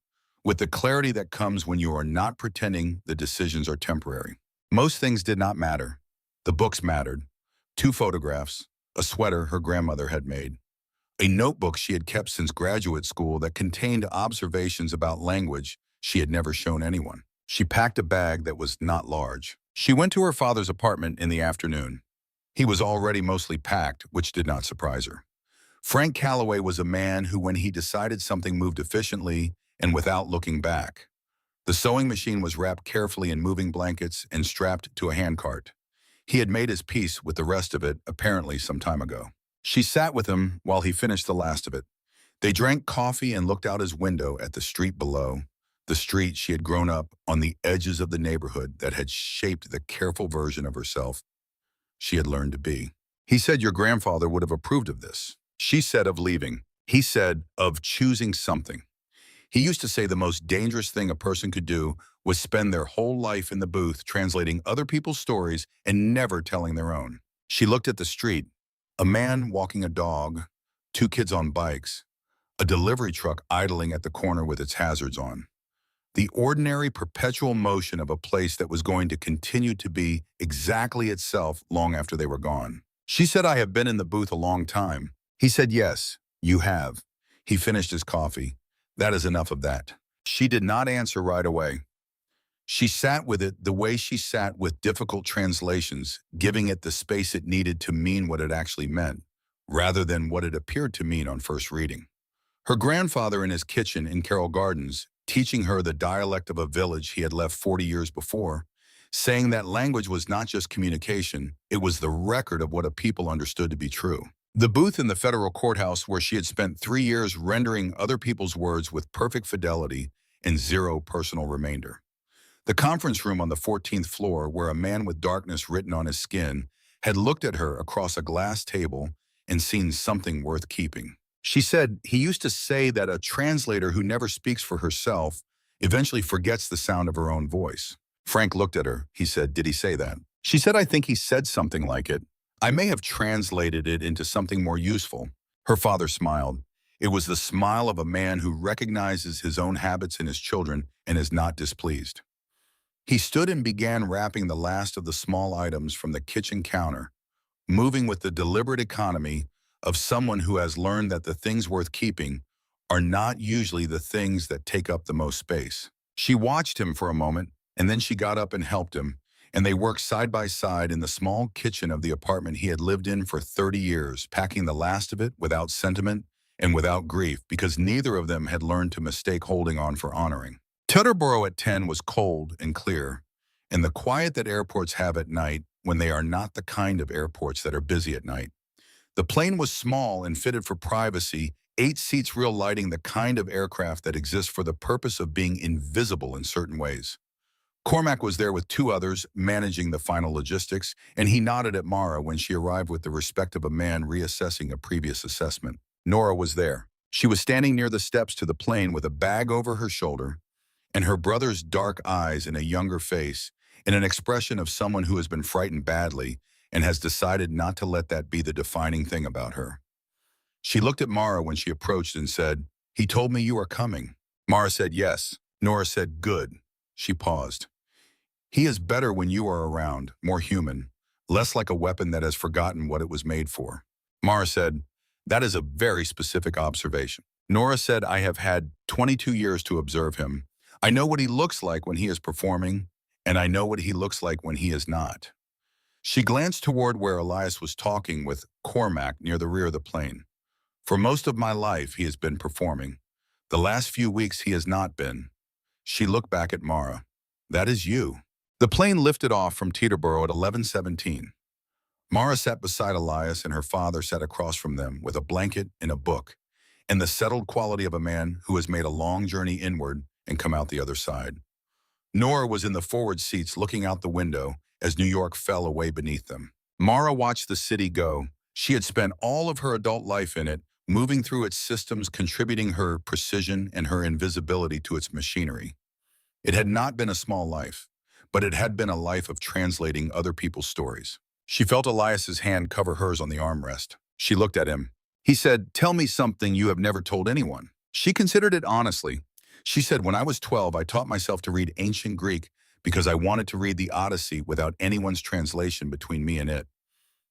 with the clarity that comes when you are not pretending the decisions are temporary. Most things did not matter. The books mattered. 2 photographs, a sweater her grandmother had made, a notebook she had kept since graduate school that contained observations about language she had never shown anyone. She packed a bag that was not large. She went to her father's apartment in the afternoon. He was already mostly packed, which did not surprise her. Frank Calloway was a man who, when he decided something, moved efficiently and without looking back. The sewing machine was wrapped carefully in moving blankets and strapped to a handcart. He had made his peace with the rest of it, apparently some time ago. She sat with him while he finished the last of it. They drank coffee and looked out his window at the street below, the street she had grown up on, the edges of the neighborhood that had shaped the careful version of herself she had learned to be. He said your grandfather would have approved of this. She said of leaving. He said of choosing something. He used to say the most dangerous thing a person could do was spend their whole life in the booth translating other people's stories and never telling their own. She looked at the street. A man walking a dog, 2 kids on bikes, a delivery truck idling at the corner with its hazards on. The ordinary perpetual motion of a place that was going to continue to be exactly itself long after they were gone. She said, I have been in the booth a long time. He said, yes, you have. He finished his coffee. That is enough of that. She did not answer right away. She sat with it the way she sat with difficult translations, giving it the space it needed to mean what it actually meant, rather than what it appeared to mean on first reading. Her grandfather in his kitchen in Carroll Gardens, teaching her the dialect of a village he had left 40 years before, saying that language was not just communication, it was the record of what a people understood to be true. The booth in the federal courthouse where she had spent 3 years rendering other people's words with perfect fidelity and zero personal remainder. The conference room on the 14th floor where a man with darkness written on his skin had looked at her across a glass table and seen something worth keeping. She said he used to say that a translator who never speaks for herself eventually forgets the sound of her own voice. Frank looked at her. He said, "Did he say that?" She said, "I think he said something like it. I may have translated it into something more useful." Her father smiled. It was the smile of a man who recognizes his own habits in his children and is not displeased. He stood and began wrapping the last of the small items from the kitchen counter, moving with the deliberate economy of someone who has learned that the things worth keeping are not usually the things that take up the most space. She watched him for a moment, and then she got up and helped him, and they worked side by side in the small kitchen of the apartment he had lived in for 30 years, packing the last of it without sentiment and without grief, because neither of them had learned to mistake holding on for honoring. Teterboro at 10 was cold and clear, and the quiet that airports have at night when they are not the kind of airports that are busy at night. The plane was small and fitted for privacy, 8 seats, real lighting, the kind of aircraft that exists for the purpose of being invisible in certain ways. Cormac was there with 2 others, managing the final logistics, and he nodded at Mara when she arrived with the respect of a man reassessing a previous assessment. Nora was there. She was standing near the steps to the plane with a bag over her shoulder, and her brother's dark eyes in a younger face, in an expression of someone who has been frightened badly and has decided not to let that be the defining thing about her. She looked at Mara when she approached and said, "He told me you are coming." Mara said yes. Nora said, "Good." She paused. "He is better when you are around, more human, less like a weapon that has forgotten what it was made for." Mara said, "That is a very specific observation." Nora said, "I have had 22 years to observe him. I know what he looks like when he is performing, and I know what he looks like when he is not." She glanced toward where Elias was talking with Cormac near the rear of the plane. "For most of my life, he has been performing. The last few weeks, he has not been." She looked back at Mara. "That is you." The plane lifted off from Teterboro at 11:17. Mara sat beside Elias, and her father sat across from them with a blanket and a book, and the settled quality of a man who has made a long journey inward and come out the other side. Nora was in the forward seats looking out the window as New York fell away beneath them. Mara watched the city go. She had spent all of her adult life in it, moving through its systems, contributing her precision and her invisibility to its machinery. It had not been a small life, but it had been a life of translating other people's stories. She felt Elias's hand cover hers on the armrest. She looked at him. He said, "Tell me something you have never told anyone." She considered it honestly. She said, "When I was 12, I taught myself to read ancient Greek because I wanted to read the Odyssey without anyone's translation between me and it.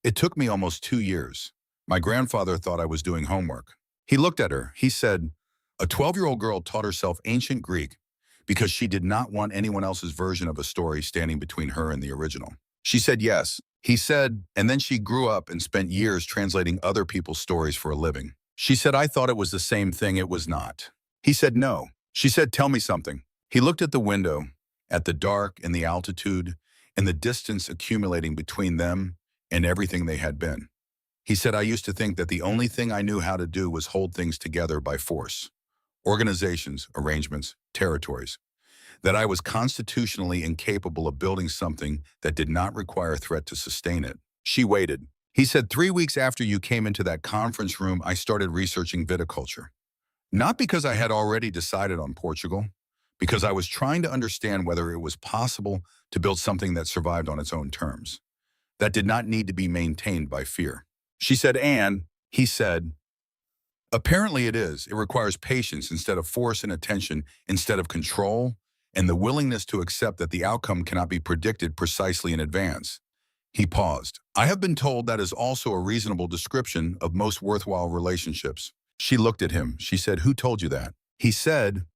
It took me almost 2 years. My grandfather thought I was doing homework." He looked at her. He said, "A 12-year-old girl taught herself ancient Greek because she did not want anyone else's version of a story standing between her and the original." She said, "Yes." He said, "And then she grew up and spent years translating other people's stories for a living." She said, "I thought it was the same thing. It was not." He said, "No." She said, "Tell me something." He looked at the window, at the dark and the altitude, and the distance accumulating between them and everything they had been. He said, "I used to think that the only thing I knew how to do was hold things together by force. Organizations, arrangements, territories. That I was constitutionally incapable of building something that did not require threat to sustain it." She waited. He said, 3 weeks after you came into that conference room, I started researching viticulture. Not because I had already decided on Portugal, because I was trying to understand whether it was possible to build something that survived on its own terms, that did not need to be maintained by fear." She said, "And," he said, "apparently it is. It requires patience instead of force and attention instead of control, and the willingness to accept that the outcome cannot be predicted precisely in advance." He paused. "I have been told that is also a reasonable description of most worthwhile relationships." She looked at him. She said, "Who told you that?" He said,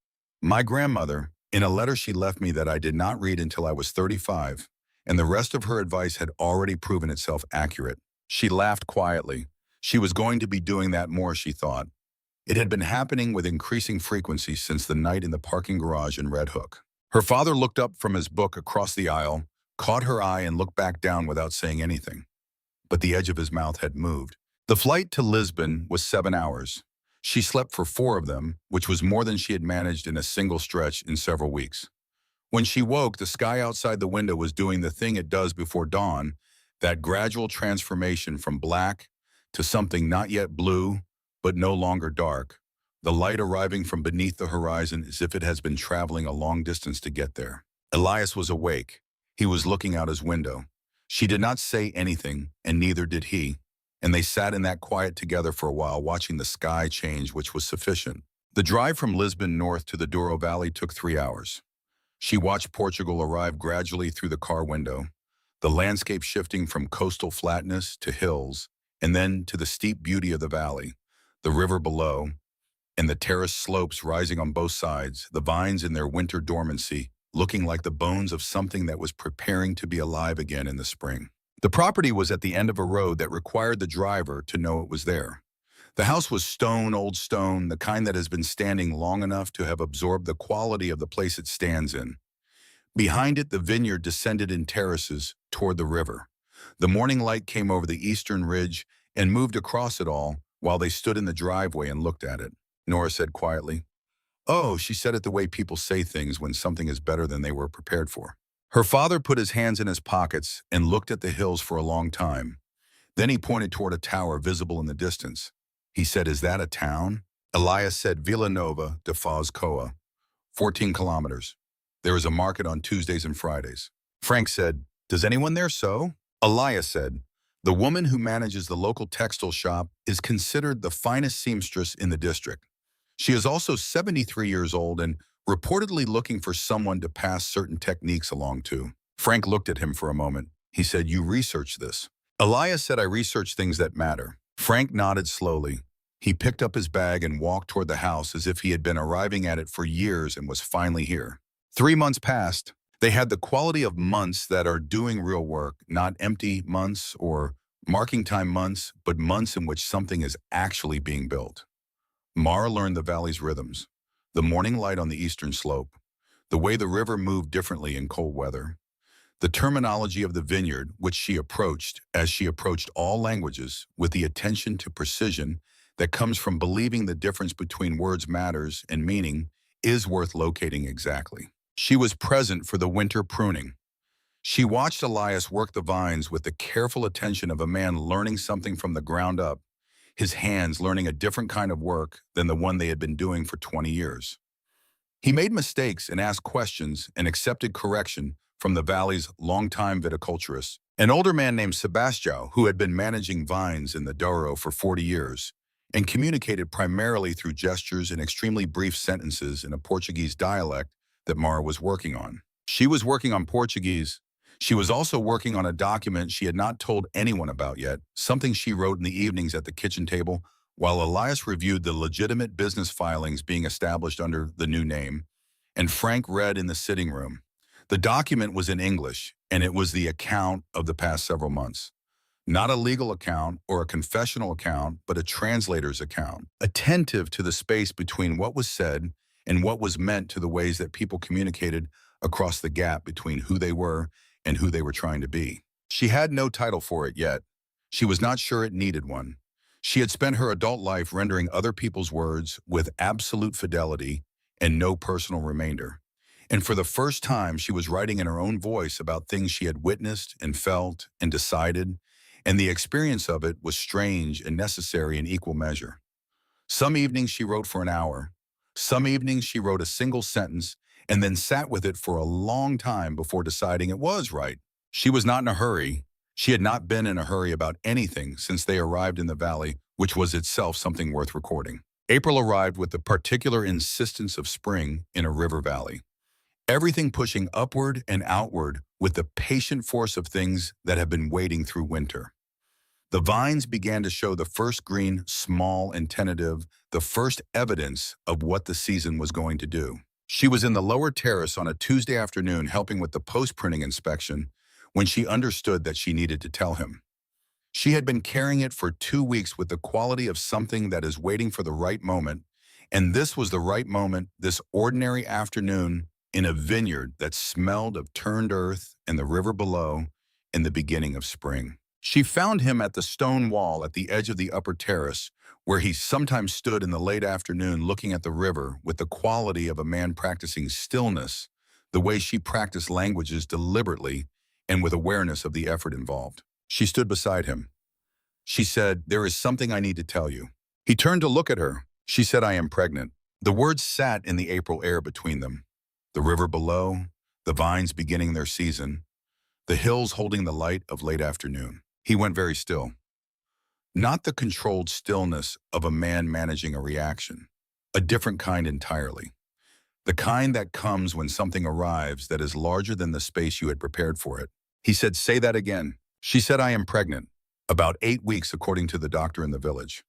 "My grandmother, in a letter she left me that I did not read until I was 35, and the rest of her advice had already proven itself accurate." She laughed quietly. She was going to be doing that more, she thought. It had been happening with increasing frequency since the night in the parking garage in Red Hook. Her father looked up from his book across the aisle, caught her eye and looked back down without saying anything. But the edge of his mouth had moved. The flight to Lisbon was 7 hours. She slept for 4 of them, which was more than she had managed in a single stretch in several weeks. When she woke, the sky outside the window was doing the thing it does before dawn, that gradual transformation from black to something not yet blue, but no longer dark, the light arriving from beneath the horizon as if it has been traveling a long distance to get there. Elias was awake. He was looking out his window. She did not say anything, and neither did he, and they sat in that quiet together for a while, watching the sky change, which was sufficient. The drive from Lisbon north to the Douro Valley took 3 hours. She watched Portugal arrive gradually through the car window, the landscape shifting from coastal flatness to hills, and then to the steep beauty of the valley, the river below, and the terraced slopes rising on both sides, the vines in their winter dormancy, looking like the bones of something that was preparing to be alive again in the spring. The property was at the end of a road that required the driver to know it was there. The house was stone, old stone, the kind that has been standing long enough to have absorbed the quality of the place it stands in. Behind it, the vineyard descended in terraces toward the river. The morning light came over the eastern ridge and moved across it all while they stood in the driveway and looked at it. Nora said quietly, "Oh," she said it the way people say things when something is better than they were prepared for. Her father put his hands in his pockets and looked at the hills for a long time. Then he pointed toward a tower visible in the distance. He said, "Is that a town?" Elias said, "Vila Nova de Foz Coa, 14 kilometers. There is a market on Tuesdays and Fridays." Frank said, "Does anyone there sew?" Elias said, "The woman who manages the local textile shop is considered the finest seamstress in the district. She is also 73 years old and reportedly looking for someone to pass certain techniques along to." Frank looked at him for a moment. He said, "You researched this?" Elias said, "I research things that matter." Frank nodded slowly. He picked up his bag and walked toward the house as if he had been arriving at it for years and was finally here. 3 months passed. They had the quality of months that are doing real work, not empty months or marking time months, but months in which something is actually being built. Mara learned the valley's rhythms, the morning light on the eastern slope, the way the river moved differently in cold weather, the terminology of the vineyard, which she approached, as she approached all languages, with the attention to precision that comes from believing the difference between words matters and meaning is worth locating exactly. She was present for the winter pruning. She watched Elias work the vines with the careful attention of a man learning something from the ground up, his hands learning a different kind of work than the one they had been doing for 20 years. He made mistakes and asked questions and accepted correction from the valley's longtime viticulturist, an older man named Sebastião, who had been managing vines in the Douro for 40 years and communicated primarily through gestures and extremely brief sentences in a Portuguese dialect that Mara was working on. She was working on Portuguese. She was also working on a document she had not told anyone about yet, something she wrote in the evenings at the kitchen table while Elias reviewed the legitimate business filings being established under the new name, and Frank read in the sitting room. The document was in English, and it was the account of the past several months. Not a legal account or a confessional account, but a translator's account, attentive to the space between what was said and what was meant to the ways that people communicated across the gap between who they were and who they were trying to be. She had no title for it yet. She was not sure it needed one. She had spent her adult life rendering other people's words with absolute fidelity and no personal remainder. And for the first time, she was writing in her own voice about things she had witnessed and felt and decided, and the experience of it was strange and necessary in equal measure. Some evenings she wrote for an hour. Some evenings she wrote a single sentence and then sat with it for a long time before deciding it was right. She was not in a hurry. She had not been in a hurry about anything since they arrived in the valley, which was itself something worth recording. April arrived with the particular insistence of spring in a river valley. Everything pushing upward and outward with the patient force of things that have been waiting through winter. The vines began to show the first green, small and tentative, the first evidence of what the season was going to do. She was in the lower terrace on a Tuesday afternoon helping with the post-printing inspection when she understood that she needed to tell him. She had been carrying it for 2 weeks with the quality of something that is waiting for the right moment, and this was the right moment, this ordinary afternoon in a vineyard that smelled of turned earth and the river below in the beginning of spring. She found him at the stone wall at the edge of the upper terrace, where he sometimes stood in the late afternoon looking at the river with the quality of a man practicing stillness, the way she practiced languages deliberately and with awareness of the effort involved. She stood beside him. She said, "There is something I need to tell you." He turned to look at her. She said, "I am pregnant." The words sat in the April air between them. The river below, the vines beginning their season, the hills holding the light of late afternoon. He went very still. Not the controlled stillness of a man managing a reaction. A different kind entirely. The kind that comes when something arrives that is larger than the space you had prepared for it. He said, "Say that again." She said, "I am pregnant. About 8 weeks, according to the doctor in the village.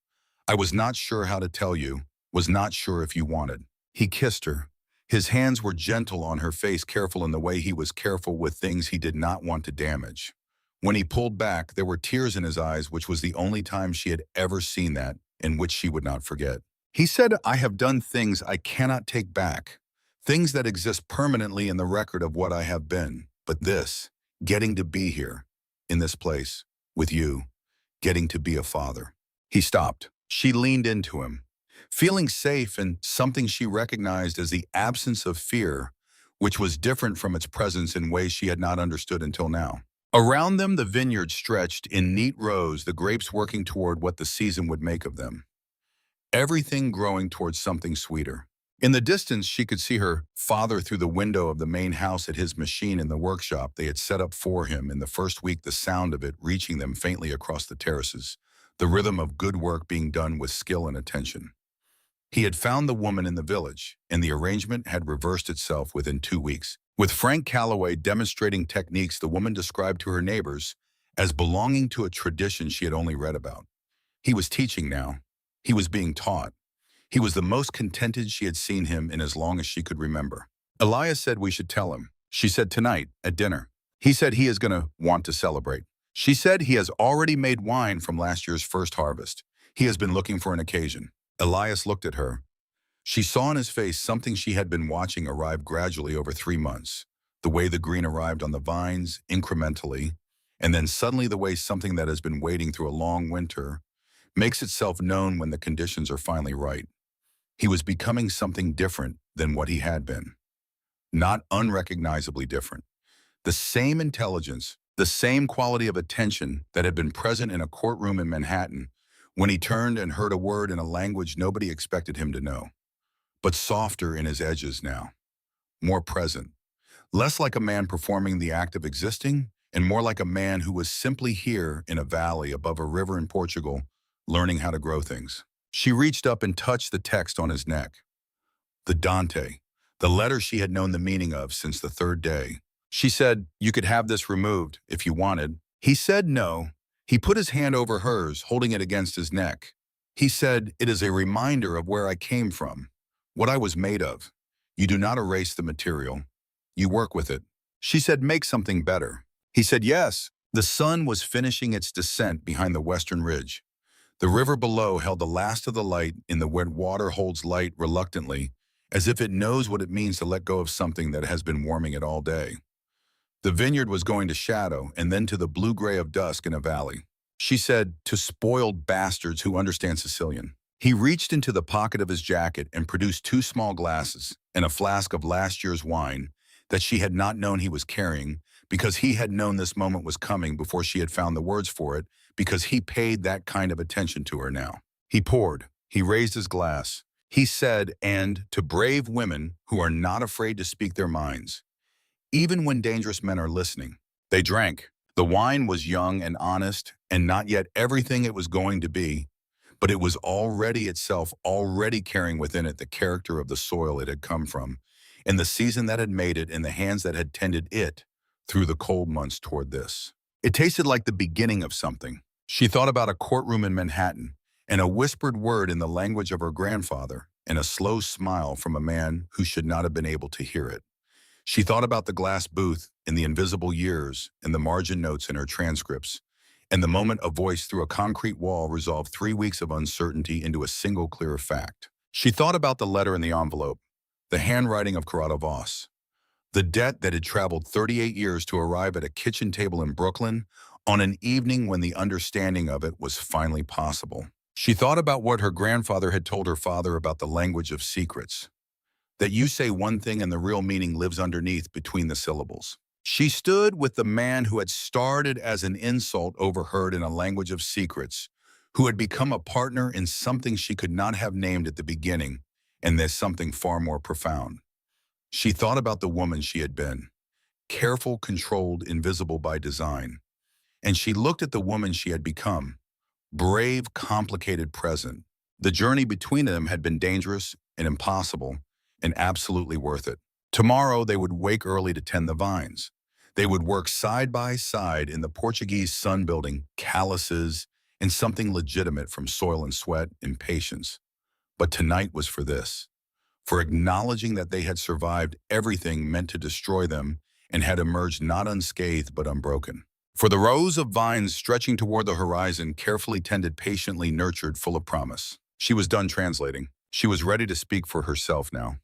I was not sure how to tell you, was not sure if you wanted." He kissed her. His hands were gentle on her face, careful in the way he was careful with things he did not want to damage. When he pulled back, there were tears in his eyes, which was the only time she had ever seen that, and which she would not forget. He said, "I have done things I cannot take back, things that exist permanently in the record of what I have been. But this, getting to be here, in this place, with you, getting to be a father." He stopped. She leaned into him, feeling safe and something she recognized as the absence of fear, which was different from its presence in ways she had not understood until now. Around them, the vineyard stretched in neat rows, the grapes working toward what the season would make of them. Everything growing towards something sweeter. In the distance, she could see her father through the window of the main house at his machine in the workshop they had set up for him in the first week, the sound of it reaching them faintly across the terraces, the rhythm of good work being done with skill and attention. He had found the woman in the village, and the arrangement had reversed itself within 2 weeks. With Frank Calloway demonstrating techniques the woman described to her neighbors as belonging to a tradition she had only read about. He was teaching now. He was being taught. He was the most contented she had seen him in as long as she could remember. Elias said we should tell him. She said tonight, at dinner. He said he is going to want to celebrate. She said he has already made wine from last year's first harvest. He has been looking for an occasion. Elias looked at her. She saw in his face something she had been watching arrive gradually over 3 months. The way the green arrived on the vines, incrementally, and then suddenly the way something that has been waiting through a long winter makes itself known when the conditions are finally right. He was becoming something different than what he had been. Not unrecognizably different. The same intelligence, the same quality of attention that had been present in a courtroom in Manhattan when he turned and heard a word in a language nobody expected him to know. But softer in his edges now. More present. Less like a man performing the act of existing, and more like a man who was simply here in a valley above a river in Portugal, learning how to grow things. She reached up and touched the text on his neck. The Dante, the letter she had known the meaning of since the 3rd day. She said, "You could have this removed if you wanted." He said no. He put his hand over hers, holding it against his neck. He said, "It is a reminder of where I came from, what I was made of. You do not erase the material. You work with it." She said, "Make something better." He said, "Yes." The sun was finishing its descent behind the western ridge. The river below held the last of the light in the where water holds light reluctantly, as if it knows what it means to let go of something that has been warming it all day. The vineyard was going to shadow and then to the blue-gray of dusk in a valley. She said, "To spoiled bastards who understand Sicilian." He reached into the pocket of his jacket and produced 2 small glasses and a flask of last year's wine that she had not known he was carrying, because he had known this moment was coming before she had found the words for it, because he paid that kind of attention to her now. He poured. He raised his glass. He said, "And to brave women who are not afraid to speak their minds, even when dangerous men are listening." They drank. The wine was young and honest, and not yet everything it was going to be, but it was already itself, already carrying within it the character of the soil it had come from, and the season that had made it, and the hands that had tended it through the cold months toward this. It tasted like the beginning of something. She thought about a courtroom in Manhattan, and a whispered word in the language of her grandfather, and a slow smile from a man who should not have been able to hear it. She thought about the glass booth in the invisible years, and the margin notes in her transcripts, and the moment a voice through a concrete wall resolved 3 weeks of uncertainty into a single clear fact. She thought about the letter in the envelope, the handwriting of Corrado Voss, The debt that had traveled 38 years to arrive at a kitchen table in Brooklyn on an evening when the understanding of it was finally possible. She thought about what her grandfather had told her father about the language of secrets, that you say one thing and the real meaning lives underneath between the syllables. She stood with the man who had started as an insult overheard in a language of secrets, who had become a partner in something she could not have named at the beginning, and there's something far more profound. She thought about the woman she had been, careful, controlled, invisible by design. And she looked at the woman she had become, brave, complicated, present. The journey between them had been dangerous and impossible, and absolutely worth it. Tomorrow they would wake early to tend the vines. They would work side by side in the Portuguese sun, building calluses and something legitimate from soil and sweat and patience. But tonight was for this, for acknowledging that they had survived everything meant to destroy them and had emerged not unscathed but unbroken. For the rows of vines stretching toward the horizon, carefully tended, patiently nurtured, full of promise. She was done translating. She was ready to speak for herself now.